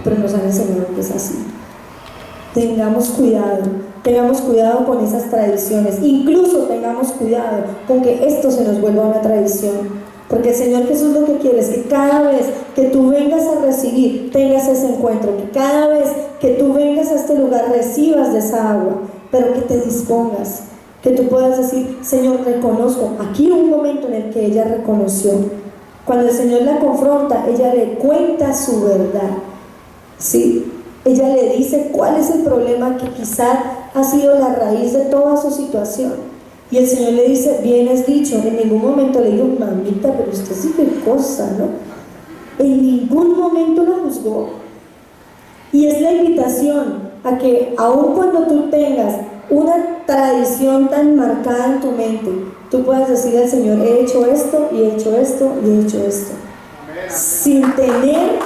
pero nos han enseñado que es así. Tengamos cuidado con esas tradiciones, incluso tengamos cuidado con que esto se nos vuelva una tradición, porque el Señor Jesús lo que quiere es que cada vez que tú vengas a recibir, tengas ese encuentro, que cada vez que tú vengas a este lugar recibas de esa agua, pero que te dispongas, que tú puedas decir, Señor, reconozco. Aquí hubo un momento en el que ella reconoció. Cuando el Señor la confronta, ella le cuenta su verdad, ¿sí? Ella le dice cuál es el problema que quizá ha sido la raíz de toda su situación. Y el Señor le dice, bien has dicho. En ningún momento le digo, mamita, pero usted sí qué cosa, ¿no? En ningún momento la juzgó. Y es la invitación a que aun cuando tú tengas una tradición tan marcada en tu mente, tú puedas decir al Señor, he hecho esto, y he hecho esto, y he hecho esto. Sin tener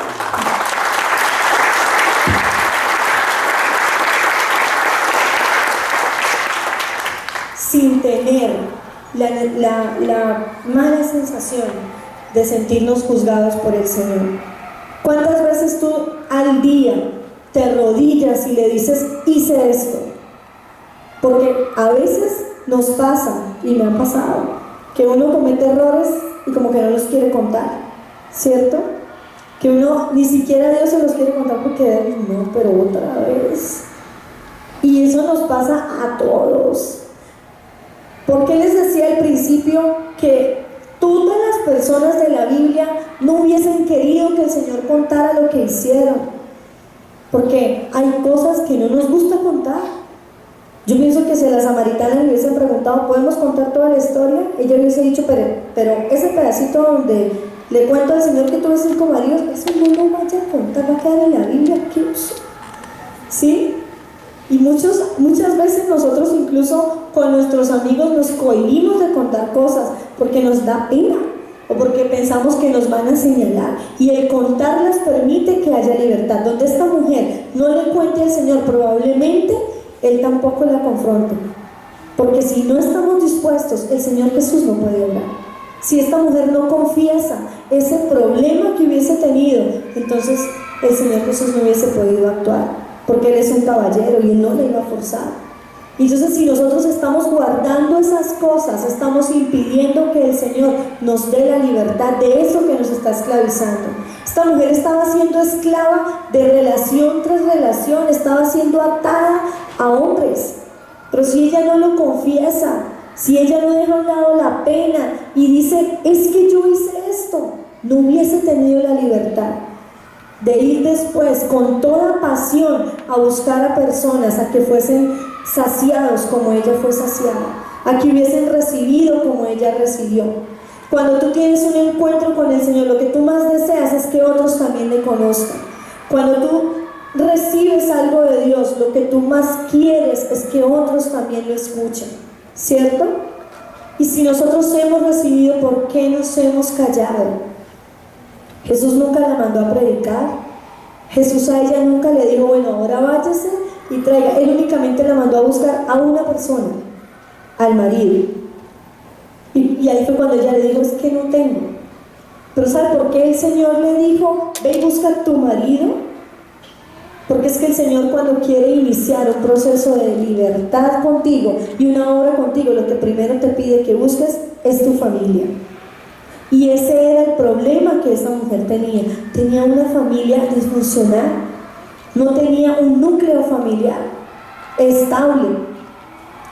la mala sensación de sentirnos juzgados por el Señor. ¿Cuántas veces tú al día te arrodillas y le dices, hice esto? Porque a veces nos pasa, y me ha pasado, que uno comete errores y como que no los quiere contar, ¿cierto? Que uno ni siquiera a Dios se los quiere contar porque no, pero otra vez. Y eso nos pasa a todos. ¿Por qué les decía al principio que todas las personas de la Biblia no hubiesen querido que el Señor contara lo que hicieron? Porque hay cosas que no nos gusta contar. Yo pienso que si a la samaritana le hubiesen preguntado, ¿podemos contar toda la historia? Ella hubiese dicho, pero ese pedacito donde Le cuento al Señor que tuve 5 maridos, eso no lo vaya a contar, va a quedar en la Biblia, ¿qué uso? ¿Sí? Y muchas veces nosotros incluso con nuestros amigos nos cohibimos de contar cosas porque nos da pena o porque pensamos que nos van a señalar, y el contarlas permite que haya libertad. Donde esta mujer no le cuente al Señor, probablemente Él tampoco la confronte, porque si no estamos dispuestos, el Señor Jesús no puede obrar. Si esta mujer no confiesa ese problema que hubiese tenido, entonces el Señor Jesús no hubiese podido actuar, porque Él es un caballero y Él no le iba a forzar. Entonces, si nosotros estamos guardando esas cosas, estamos impidiendo que el Señor nos dé la libertad de eso que nos está esclavizando. Esta mujer estaba siendo esclava de relación tras relación, estaba siendo atada a hombres. Pero si ella no lo confiesa, si ella no deja a un lado la pena y dice, es que yo hice esto, no hubiese tenido la libertad de ir después con toda pasión a buscar a personas a que fuesen saciados como ella fue saciada, a que hubiesen recibido como ella recibió. Cuando tú tienes un encuentro con el Señor, lo que tú más deseas es que otros también le conozcan. Cuando tú recibes algo de Dios, lo que tú más quieres es que otros también lo escuchen, ¿cierto? Y si nosotros hemos recibido, ¿por qué nos hemos callado? Jesús nunca la mandó a predicar. Jesús a ella nunca le dijo, bueno, ahora váyase y traiga. Él únicamente la mandó a buscar a una persona, al marido. Y ahí fue cuando ella le dijo, es que no tengo. Pero ¿sabe por qué el Señor le dijo, ve y busca a tu marido? Porque es que el Señor, cuando quiere iniciar un proceso de libertad contigo y una obra contigo, lo que primero te pide que busques es tu familia. Y ese era el problema que esta mujer tenía. Tenía una familia disfuncional, no tenía un núcleo familiar estable,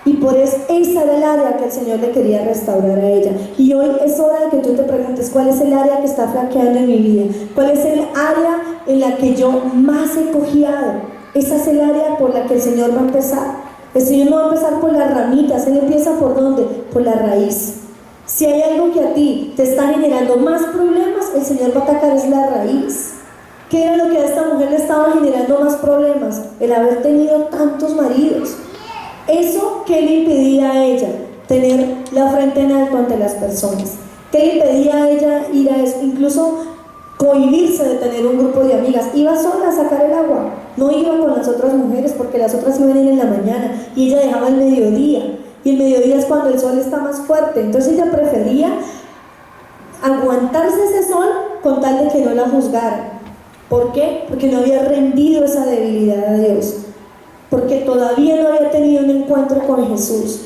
y por eso esa era el área que el Señor le quería restaurar a ella. Y hoy es hora de que tú te preguntes, ¿cuál es el área que está flaqueando en mi vida? ¿Cuál es el área en la que yo más he cojeado? Esa es el área por la que el Señor va a empezar. El Señor no va a empezar por las ramitas, Él empieza ¿por dónde? Por la raíz. Si hay algo que a ti te está generando más problemas, el Señor va a atacar es la raíz. ¿Qué era lo que a esta mujer le estaba generando más problemas? El haber tenido tantos maridos. Eso que le impedía a ella tener la frente en alto ante las personas. ¿Qué le impedía a ella ir a eso? Incluso cohibirse de tener un grupo de amigas. Iba sola a sacar el agua, no iba con las otras mujeres porque las otras iban a ir en la mañana y ella dejaba el mediodía. Y el mediodía es cuando el sol está más fuerte, entonces ella prefería aguantarse ese sol con tal de que no la juzgaran. ¿Por qué? Porque no había rendido esa debilidad a Dios, porque todavía no había tenido un encuentro con Jesús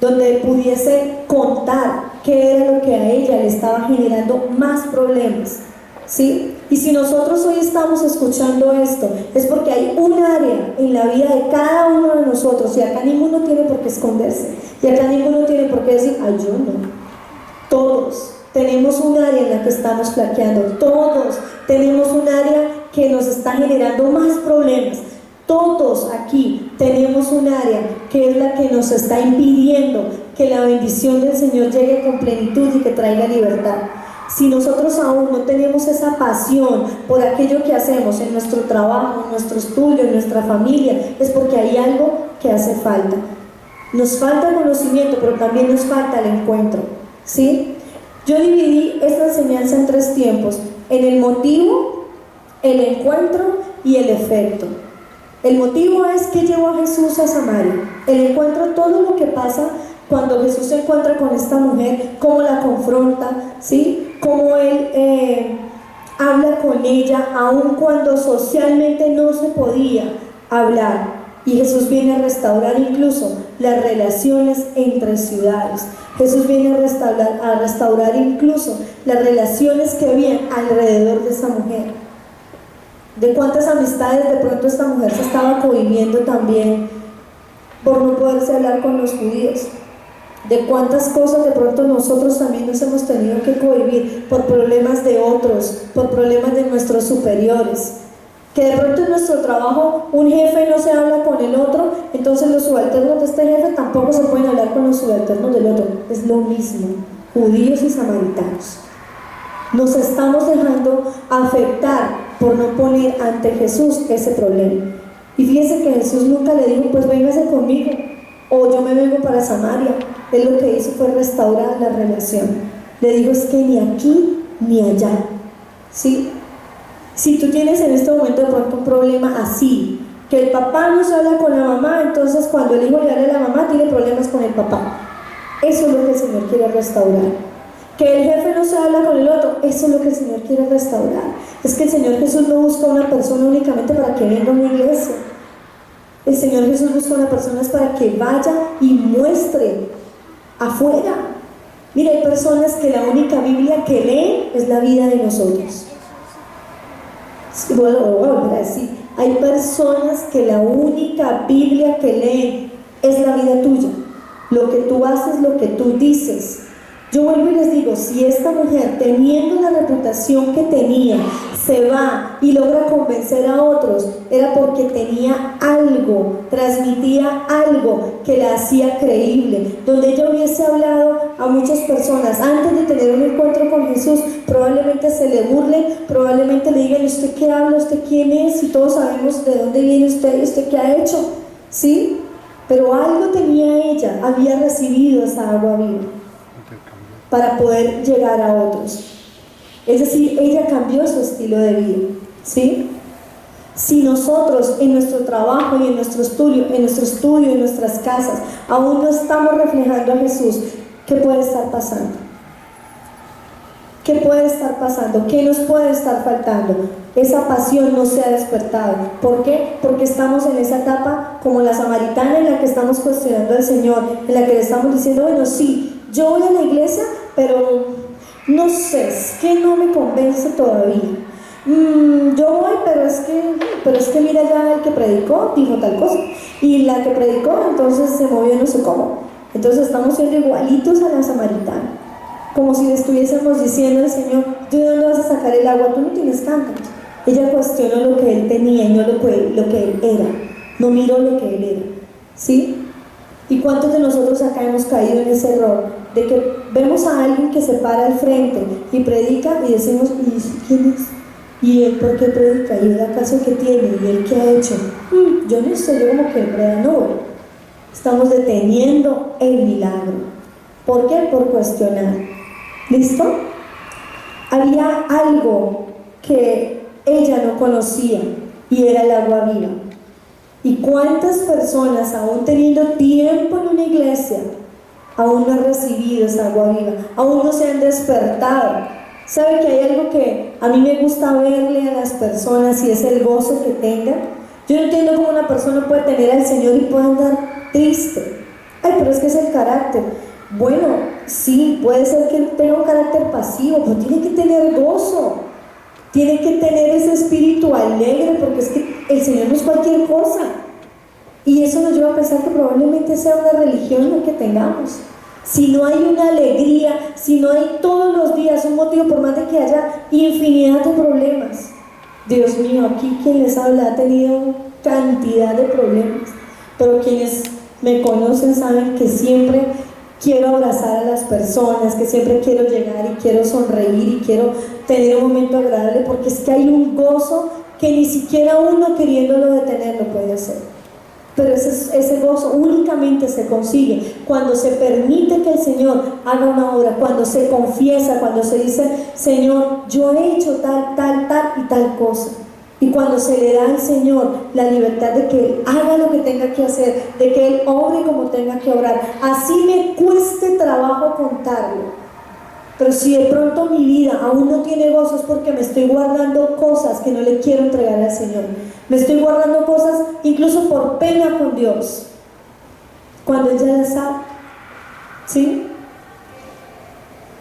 donde pudiese contar qué era lo que a ella le estaba generando más problemas, ¿sí? Y si nosotros hoy estamos escuchando esto, es porque hay un área en la vida de cada uno de nosotros, y acá ninguno tiene por qué esconderse, y acá ninguno tiene por qué decir, ay, yo no. Todos tenemos un área en la que estamos flaqueando, todos tenemos un área que nos está generando más problemas, todos aquí tenemos un área que es la que nos está impidiendo que la bendición del Señor llegue con plenitud y que traiga libertad. Si nosotros aún no tenemos esa pasión por aquello que hacemos en nuestro trabajo, en nuestro estudio, en nuestra familia, es porque hay algo que hace falta. Nos falta conocimiento, pero también nos falta el encuentro, ¿sí? Yo dividí esta enseñanza en 3 tiempos: en el motivo, el encuentro y el efecto. El motivo es que llevó a Jesús a Samaria. El encuentro, todo lo que pasa cuando Jesús se encuentra con esta mujer, cómo la confronta, ¿sí? Cómo Él habla con ella, aun cuando socialmente no se podía hablar. Y Jesús viene a restaurar incluso las relaciones entre ciudades. Jesús viene a restaurar incluso las relaciones que había alrededor de esa mujer. De cuántas amistades de pronto esta mujer se estaba cohibiendo también por no poderse hablar con los judíos. De cuántas cosas de pronto nosotros también nos hemos tenido que cohibir por problemas de otros, por problemas de nuestros superiores. Que de pronto en nuestro trabajo un jefe no se habla con el otro, entonces los subalternos de este jefe tampoco se pueden hablar con los subalternos del otro. Es lo mismo, judíos y samaritanos. Nos estamos dejando afectar por no poner ante Jesús ese problema. Y fíjense que Jesús nunca le dijo, pues véngase conmigo, o yo me vengo para Samaria. Él lo que hizo fue restaurar la relación. Le dijo, es que ni aquí ni allá. ¿Sí? Si tú tienes en este momento de pronto un problema así, que el papá no se habla con la mamá, entonces cuando el hijo le habla a la mamá, tiene problemas con el papá. Eso es lo que el Señor quiere restaurar. Que el jefe no se habla con el otro, eso es lo que el Señor quiere restaurar. Es que el Señor Jesús no busca una persona únicamente para que venga a una iglesia. El Señor Jesús busca una persona para que vaya y muestre afuera. Mira, hay personas que la única Biblia que leen es la vida de nosotros. Bueno, voy a volver a decir, hay personas que la única Biblia que leen es la vida tuya. Lo que tú haces, lo que tú dices. Yo vuelvo y les digo, si esta mujer, teniendo la reputación que tenía, se va y logra convencer a otros, era porque tenía algo, transmitía algo que la hacía creíble. Donde ella hubiese hablado a muchas personas antes de tener un encuentro con Jesús, probablemente se le burlen, probablemente le digan, ¿usted qué habla? ¿Usted quién es? Y todos sabemos de dónde viene usted, ¿usted qué ha hecho? ¿Sí? Pero algo tenía ella, había recibido esa agua viva para poder llegar a otros. Es decir, ella cambió su estilo de vida, ¿sí? Si nosotros en nuestro trabajo y en nuestro estudio, en nuestras casas, aún no estamos reflejando a Jesús, ¿qué puede estar pasando? ¿Qué puede estar pasando? ¿Qué nos puede estar faltando? Esa pasión no se ha despertado. ¿Por qué? Porque estamos en esa etapa como la samaritana en la que estamos cuestionando al Señor, en la que le estamos diciendo, bueno, sí, yo voy a la iglesia, pero no sé, es que no me convence todavía. Yo voy, pero es que mira, ya el que predicó dijo tal cosa, y la que predicó entonces se movió no sé cómo. Entonces estamos siendo igualitos a la samaritana, como si le estuviésemos diciendo al Señor, ¿tú de dónde vas a sacar el agua? Tú no tienes cántaros. Ella cuestionó lo que él tenía y no lo que él era, no miró lo que él era, ¿sí? ¿Y cuántos de nosotros acá hemos caído en ese error? De que vemos a alguien que se para al frente y predica y decimos, ¿y quién es? ¿Y él por qué predica? ¿Y el acaso que tiene? ¿Y él qué ha hecho? Yo no sé, yo como que no. Estamos deteniendo el milagro. ¿Por qué? Por cuestionar. ¿Listo? Había algo que ella no conocía y era el agua viva. ¿Y cuántas personas, aún teniendo tiempo en una iglesia, aún no han recibido esa agua viva? Aún no se han despertado. ¿Sabe que hay algo que a mí me gusta verle a las personas y es el gozo que tengan? Yo no entiendo cómo una persona puede tener al Señor y puede andar triste. Ay, pero es que es el carácter. Bueno, sí, puede ser que tenga un carácter pasivo, pero tiene que tener gozo. Tiene que tener ese espíritu alegre, porque es que el Señor no es cualquier cosa. Y eso nos lleva a pensar que probablemente sea una religión lo que tengamos. Si no hay una alegría, si no hay todos los días un motivo, por más de que haya infinidad de problemas. Dios mío, aquí quien les habla ha tenido cantidad de problemas, pero quienes me conocen saben que siempre quiero abrazar a las personas, que siempre quiero llegar y quiero sonreír y quiero tener un momento agradable, porque es que hay un gozo que ni siquiera uno queriéndolo detener lo puede hacer. Pero ese gozo únicamente se consigue cuando se permite que el Señor haga una obra, cuando se confiesa, cuando se dice, Señor, yo he hecho tal y tal cosa. Y cuando se le da al Señor la libertad de que Él haga lo que tenga que hacer, de que Él obre como tenga que obrar, así me cueste trabajo contarlo. Pero si de pronto mi vida aún no tiene gozo, es porque me estoy guardando cosas que no le quiero entregar al Señor. Me estoy guardando cosas incluso por pena con Dios, cuando Él ya las sabe. ¿Sí?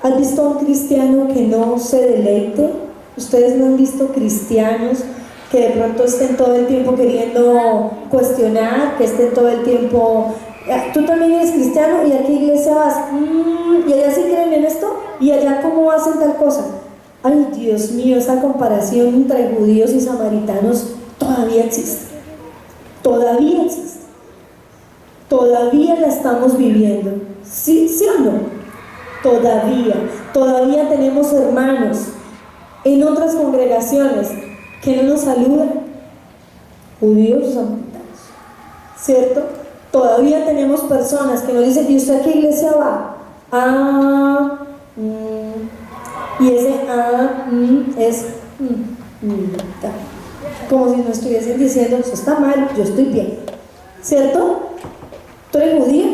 ¿Has visto a un cristiano que no se deleite? ¿Ustedes no han visto cristianos que de pronto estén todo el tiempo queriendo cuestionar, que estén todo el tiempo, tú también eres cristiano y a qué iglesia vas? ¿Y allá sí creen en esto? ¿Y allá cómo hacen tal cosa? Ay, Dios mío, esa comparación entre judíos y samaritanos todavía existe. Todavía existe. Todavía la estamos viviendo. ¿Sí o no? Todavía tenemos hermanos en otras congregaciones que no nos saludan, judíos o samaritanos, ¿cierto? Todavía tenemos personas que nos dicen, ¿y usted a qué iglesia va? Y ese es como si nos estuviesen diciendo, eso está mal, yo estoy bien, ¿cierto? ¿Tú eres judía?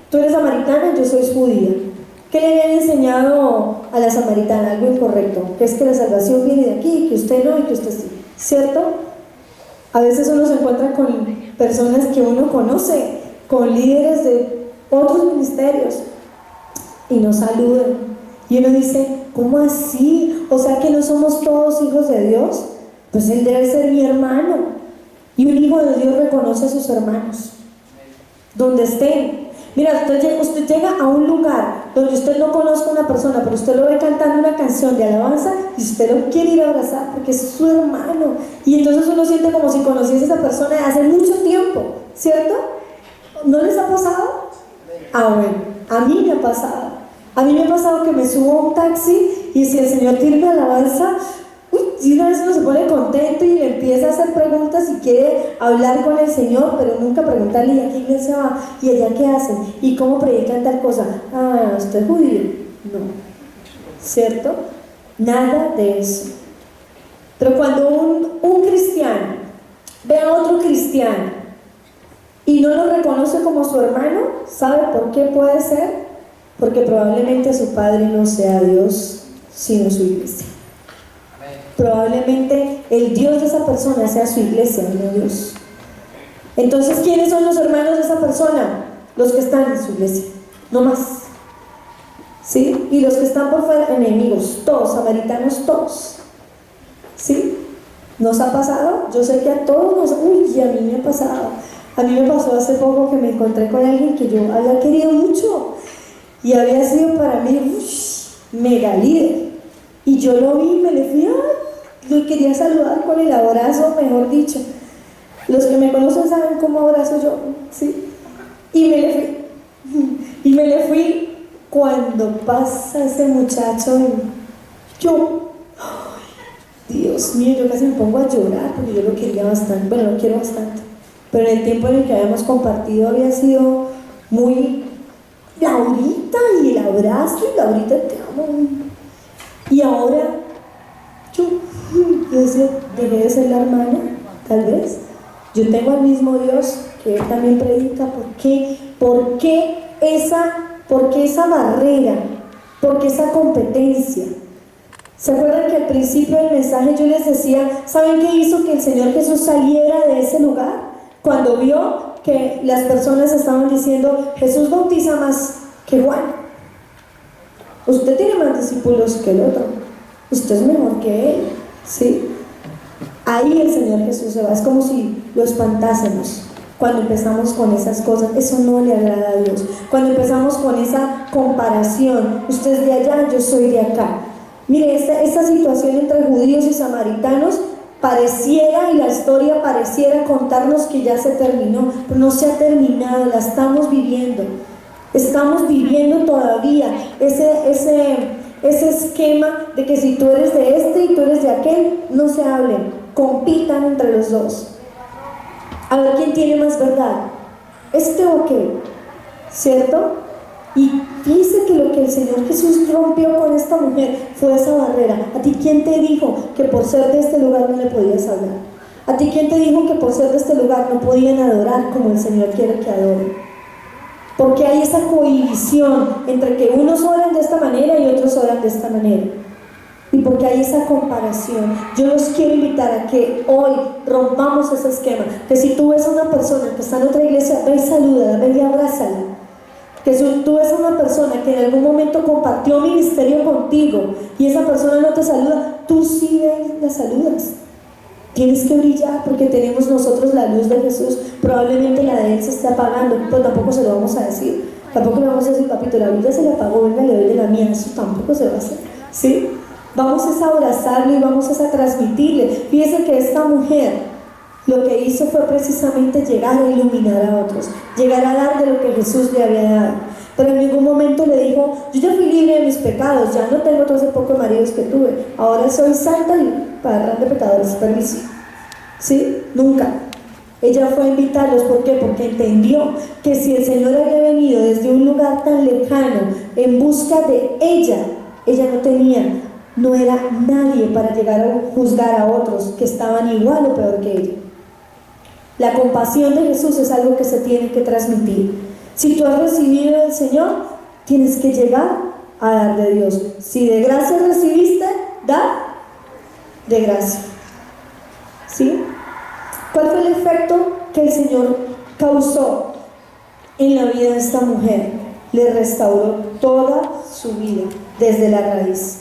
¿Tú eres samaritana? Yo soy judía. ¿Qué le habían enseñado a la samaritana? Algo incorrecto, que es que la salvación viene de aquí, que usted no y que usted sí, ¿cierto? A veces uno se encuentra con personas que uno conoce, con líderes de otros ministerios, y nos saludan. Y uno dice, ¿cómo así? O sea que no somos todos hijos de Dios. Pues él debe ser mi hermano. Y un hijo de Dios reconoce a sus hermanos, donde estén. Mira, usted llega a un lugar donde usted no conozca a una persona, pero usted lo ve cantando una canción de alabanza y usted lo quiere ir a abrazar porque es su hermano. Y entonces uno siente como si conociese a esa persona de hace mucho tiempo, ¿cierto? ¿No les ha pasado? Bueno, a mí me ha pasado. A mí me ha pasado que me subo a un taxi y si el Señor tiene una alabanza, y una vez uno se pone contento y le empieza a hacer preguntas y quiere hablar con el Señor, pero nunca preguntarle, ¿y a qué iglesia va? ¿Y allá qué hacen? ¿Y cómo predican tal cosa? ¿Usted es judío? No, ¿cierto? Nada de eso. Pero cuando un cristiano ve a otro cristiano y no lo reconoce como su hermano, ¿sabe por qué puede ser? Porque probablemente su padre no sea Dios, sino su iglesia. Probablemente el Dios de esa persona sea su iglesia, no Dios. Entonces, ¿quiénes son los hermanos de esa persona? Los que están en su iglesia, no más. ¿Sí? Y los que están por fuera, enemigos, todos, samaritanos, todos. ¿Sí? ¿Nos ha pasado? Yo sé que a todos a mí me ha pasado. A mí me pasó hace poco que me encontré con alguien que yo había querido mucho y había sido para mí mega líder. Y yo lo vi, me le fui, lo quería saludar con el abrazo, mejor dicho. Los que me conocen saben cómo abrazo yo, ¿sí? Y me le fui cuando pasa ese muchacho, Dios mío, yo casi me pongo a llorar porque yo lo quería bastante, bueno, lo quiero bastante. Pero en el tiempo en el que habíamos compartido había sido muy Laurita y el abrazo, y Laurita te amo. Y ahora yo decía, dejé de ser la hermana, tal vez. Yo tengo al mismo Dios que él también predica. ¿Por qué esa barrera? ¿Por qué esa competencia? ¿Se acuerdan que al principio del mensaje yo les decía, ¿saben qué hizo que el Señor Jesús saliera de ese lugar? Cuando vio que las personas estaban diciendo, Jesús bautiza más que Juan. Usted tiene más discípulos que el otro. Usted es mejor que él, ¿sí? Ahí el Señor Jesús se va. Es como si lo espantásemos cuando empezamos con esas cosas. Eso no le agrada a Dios. Cuando empezamos con esa comparación, usted es de allá, yo soy de acá. Mire, esta situación entre judíos y samaritanos pareciera, y la historia pareciera contarnos que ya se terminó, pero no se ha terminado, la estamos viviendo. Estamos viviendo todavía ese esquema de que si tú eres de este y tú eres de aquel, no se hablen, compitan entre los dos. A ver quién tiene más verdad, este o aquel, ¿cierto? Y fíjese que lo que el Señor Jesús rompió con esta mujer fue esa barrera. ¿A ti quién te dijo que por ser de este lugar no le podías hablar? ¿A ti quién te dijo que por ser de este lugar no podían adorar como el Señor quiere que adoren? Porque hay esa cohibición entre que unos oran de esta manera y otros oran de esta manera. Y porque hay esa comparación. Yo los quiero invitar a que hoy rompamos ese esquema. Que si tú ves a una persona que está en otra iglesia, ve y salúdala, ve y abrázala. Que si tú ves a una persona que en algún momento compartió ministerio contigo y esa persona no te saluda, tú sí la saludas. Tienes que brillar porque tenemos nosotros la luz de Jesús. Probablemente la de él se esté apagando, pero tampoco se lo vamos a decir. Tampoco le vamos a decir, papito, la luz ya se le apagó, venga, le doy de la mía. Eso tampoco se va a hacer, ¿sí? Vamos a abrazarlo y vamos a transmitirle. Fíjense que esta mujer lo que hizo fue precisamente llegar a iluminar a otros, llegar a dar de lo que Jesús le había dado. pero en ningún momento le dijo, yo ya fui libre de mis pecados, ya no tengo todos esos pocos maridos que tuve, ahora soy santa y padre de pecadores, permiso. ¿Sí? Nunca. Ella fue a invitarlos, ¿por qué? Porque entendió que si el Señor había venido desde un lugar tan lejano en busca de ella no era nadie para llegar a juzgar a otros que estaban igual o peor que ella. La compasión de Jesús es algo que se tiene que transmitir. Si tú has recibido del Señor, tienes que llegar a dar de Dios. Si de gracia recibiste, da de gracia. ¿Sí? ¿Cuál fue el efecto que el Señor causó en la vida de esta mujer? Le restauró toda su vida desde la raíz.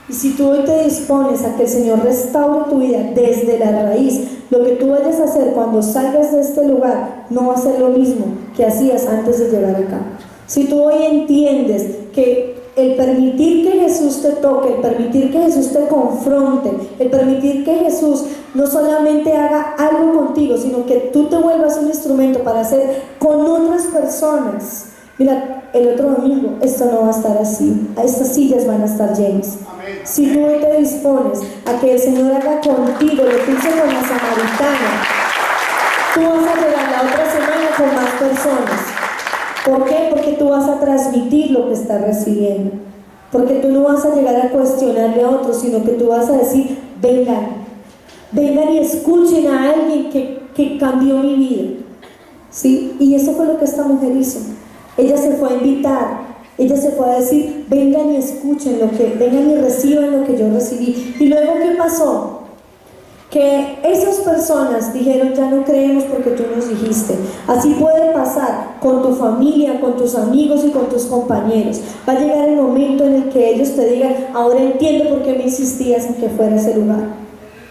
Y si tú hoy te dispones a que el Señor restaure tu vida desde la raíz, lo que tú vayas a hacer cuando salgas de este lugar no va a ser lo mismo que hacías antes de llegar acá. Si tú hoy entiendes que el permitir que Jesús te toque, el permitir que Jesús te confronte, el permitir que Jesús no solamente haga algo contigo, sino que tú te vuelvas un instrumento para hacer con otras personas. Mira, el otro domingo esto no va a estar así, estas sillas van a estar llenas. Si tú hoy te dispones a que el Señor haga contigo lo que hizo con la samaritana, tú vas a llegar la otra semana con más personas. ¿Por qué? Porque tú vas a transmitir lo que estás recibiendo. Porque tú no vas a llegar a cuestionarle a otros, sino que tú vas a decir, vengan y escuchen a alguien que cambió mi vida. ¿Sí? Y eso fue lo que esta mujer hizo. Ella se fue a invitar, ella se fue a decir, vengan y escuchen vengan y reciban lo que yo recibí. Y luego, ¿qué pasó? Que esas personas dijeron, ya no creemos porque tú nos dijiste. Así puede pasar con tu familia, con tus amigos y con tus compañeros. Va a llegar el momento en el que ellos te digan, ahora entiendo por qué me insistías en que fuera a ese lugar.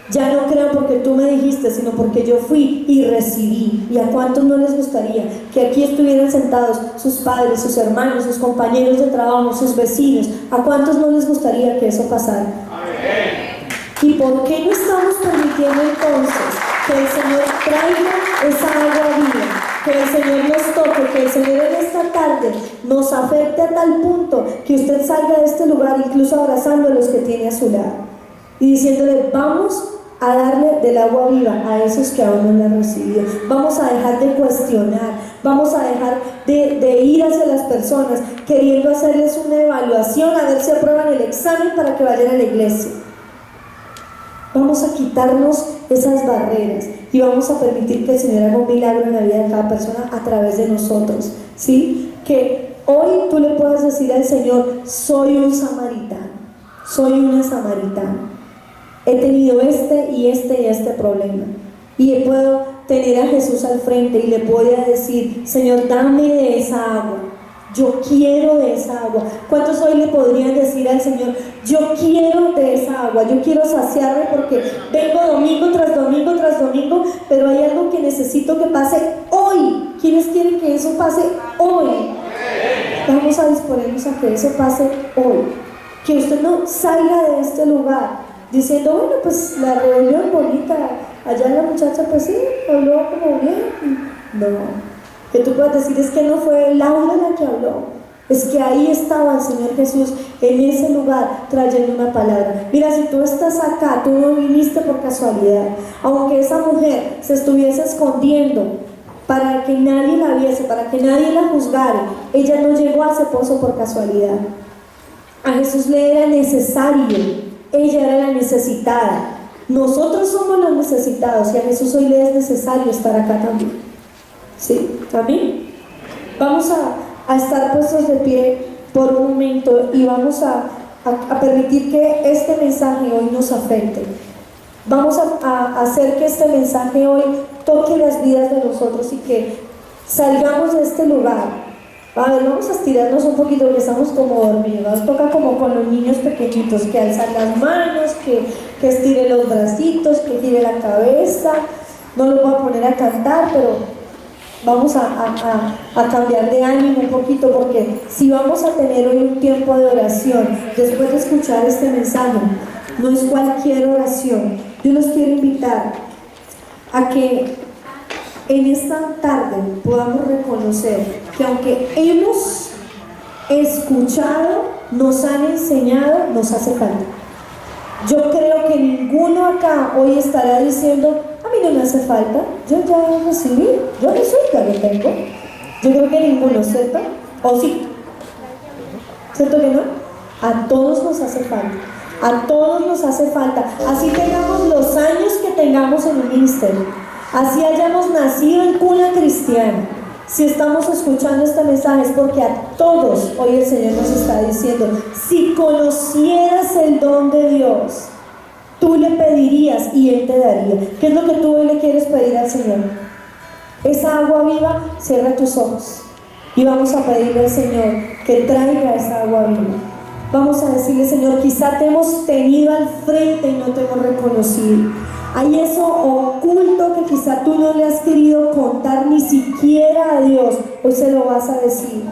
Ya no creo porque tú me dijiste, sino porque yo fui y recibí. ¿Y a cuántos no les gustaría que aquí estuvieran sentados sus padres, sus hermanos, sus compañeros de trabajo, sus vecinos? ¿A cuántos no les gustaría que eso pasara? Amén. ¿Y por qué no estamos permitiendo entonces que el Señor traiga esa agua viva? Que el Señor nos toque, que el Señor en esta tarde nos afecte a tal punto que usted salga de este lugar incluso abrazando a los que tiene a su lado y diciéndole, vamos a darle del agua viva a esos que aún no la han recibido. Vamos a dejar de cuestionar, vamos a dejar de ir hacia las personas queriendo hacerles una evaluación a ver si aprueban el examen para que vayan a la iglesia. Vamos a quitarnos esas barreras y vamos a permitir que el Señor haga un milagro en la vida de cada persona a través de nosotros, ¿sí? Que hoy tú le puedas decir al Señor, soy un samaritano, soy una samaritana. He tenido este problema y puedo tener a Jesús al frente y le puedo decir, Señor, dame de esa agua, yo quiero de esa agua. ¿Cuántos hoy le podrían decir al Señor, yo quiero de esa agua, yo quiero saciarme porque vengo domingo tras domingo tras domingo, pero hay algo que necesito que pase hoy? ¿Quiénes quieren que eso pase hoy? Vamos a disponernos a que eso pase hoy, que usted no salga de este lugar diciendo, bueno, pues la reunión bonita, allá la muchacha pues sí, habló como bien. No, que tú puedas decir, es que no fue Laura la que habló, es que ahí estaba el Señor Jesús en ese lugar trayendo una palabra. Mira, si tú estás acá, tú no viniste por casualidad. Aunque esa mujer se estuviese escondiendo para que nadie la viese, para que nadie la juzgara, ella no llegó a ese pozo por casualidad. A Jesús le era necesario, ella era la necesitada. Nosotros somos los necesitados y a Jesús hoy le es necesario estar acá también. ¿Sí? ¿También? Vamos a estar puestos de pie por un momento y vamos a permitir que este mensaje hoy nos afecte. Vamos a hacer que este mensaje hoy toque las vidas de nosotros y que salgamos de este lugar. A ver, vamos a estirarnos un poquito porque estamos como dormidos. Nos toca como con los niños pequeñitos, que alzar las manos, que estire los bracitos, que gire la cabeza. No lo voy a poner a cantar, pero vamos a cambiar de ánimo un poquito, porque si vamos a tener hoy un tiempo de oración después de escuchar este mensaje, no es cualquier oración. Yo los quiero invitar a que en esta tarde podamos reconocer que aunque hemos
escuchado, nos han enseñado, nos hace falta. Yo creo que ninguno acá hoy estará diciendo, a mí no me hace falta, yo ya recibí, yo ya lo tengo. Yo creo que ninguno, ¿cierto? ¿O sí? ¿Cierto que no? A todos nos hace falta. A todos nos hace falta. Así tengamos los años que tengamos en un ministerio, así hayamos nacido en cuna cristiana, si estamos escuchando este mensaje es porque a todos hoy el Señor nos está diciendo, si conocieras el don de Dios, tú le pedirías y Él te daría. ¿Qué es lo que tú hoy le quieres pedir al Señor? Esa agua viva. Cierra tus ojos y vamos a pedirle al Señor que traiga esa agua viva. Vamos a decirle, Señor, quizá te hemos tenido al frente y no te hemos reconocido. Hay eso oculto que quizá tú no le has querido contar ni siquiera a Dios. Hoy se lo vas a decir.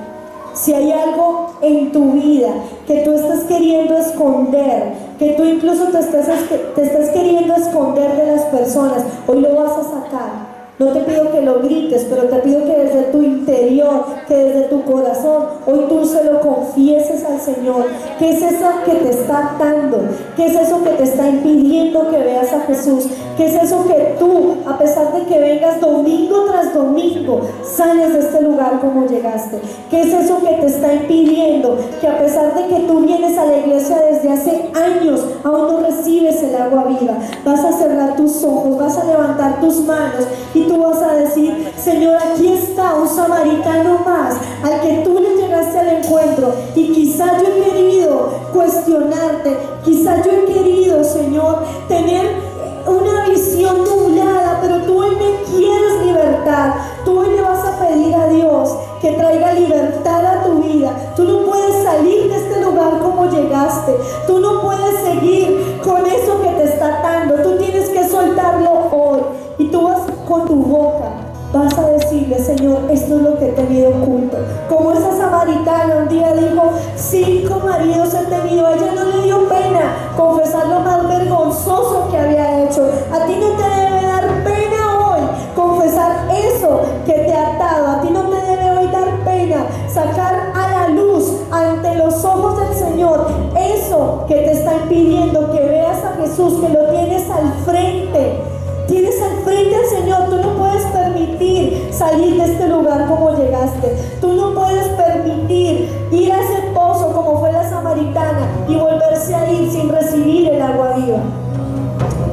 Si hay algo en tu vida que tú estás queriendo esconder, que tú incluso te estás queriendo esconder de las personas, hoy lo vas a sacar. No te pido que lo grites, pero te pido que desde tu interior, que desde tu corazón, hoy tú se lo confieses al Señor. ¿Qué es eso que te está atando? ¿Qué es eso que te está impidiendo que veas a Jesús? ¿Qué es eso que tú, a pesar de que vengas domingo tras domingo, sales de este lugar como llegaste? ¿Qué es eso que te está impidiendo que a pesar de que tú vienes a la iglesia desde hace años, aún no recibes el agua viva? Vas a cerrar tus ojos, vas a levantar tus manos y tú vas a decir, Señor, aquí está un samaritano más al que tú le llegaste al encuentro, y quizá yo he querido cuestionarte, quizá yo he querido, Señor, tener una visión nublada, pero tú hoy me quieres libertar. Tú hoy le vas a pedir a Dios que traiga libertad a tu vida. Tú no puedes salir de este lugar como llegaste. Tú no puedes seguir con eso que te está atando. Tú tienes que soltarlo hoy. Y tú vas con tu boca, vas a decirle, Señor, esto es lo que he tenido oculto. Como esa samaritana un día dijo, 5 maridos he tenido. A ella no le dio pena confesar lo más vergonzoso que había hecho. A ti no te debe dar pena hoy confesar eso que te ha atado. A ti no te debe hoy dar pena sacar a la luz ante los ojos del Señor eso que te está impidiendo que veas a Jesús, que lo tienes al frente. Tienes al frente al Señor. Tú no puedes permitir salir de este lugar como llegaste. Tú no puedes permitir ir a ese pozo como fue la samaritana y volverse a ir sin recibir el agua viva.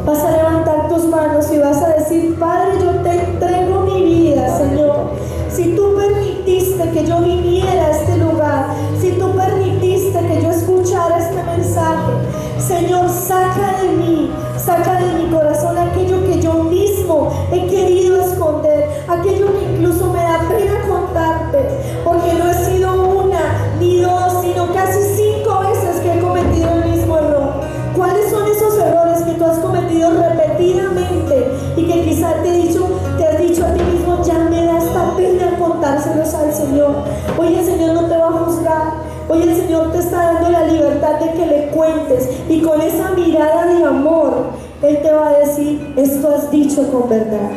Vas a levantar tus manos y vas a decir, Padre, yo te entrego mi vida, Señor. Si tú permitiste que yo viniera a este lugar, si tú permitiste que yo escuchara este mensaje, Señor, saca de mi corazón aquello que yo mismo he querido esconder, aquello que incluso me da pena contarte, porque no he sido una ni dos, sino casi 5 veces que he cometido el mismo error. ¿Cuáles son esos errores que tú has cometido repetidamente y que quizá te has dicho a ti mismo, ya me da esta pena contárselos al Señor? Hoy el Señor no te va a juzgar. Hoy el Señor te está dando la libertad de que le cuentes, y con esa mirada de amor Él te va a decir, esto has dicho con verdad,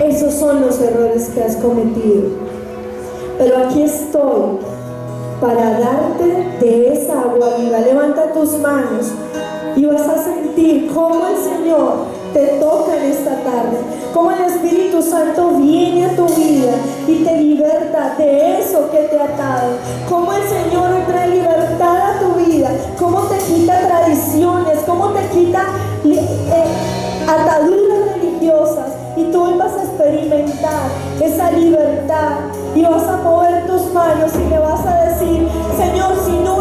esos son los errores que has cometido, pero aquí estoy para darte de esa agua viva. Levanta tus manos y vas a sentir cómo el Señor te toca en esta tarde, cómo el Espíritu Santo viene a tu vida y te liberta de eso que te ha atado, cómo el Señor trae libertad a tu vida, cómo te quita tradiciones, cómo te quita ataduras religiosas, y tú hoy vas a experimentar esa libertad y vas a mover tus manos y le vas a decir, Señor, si no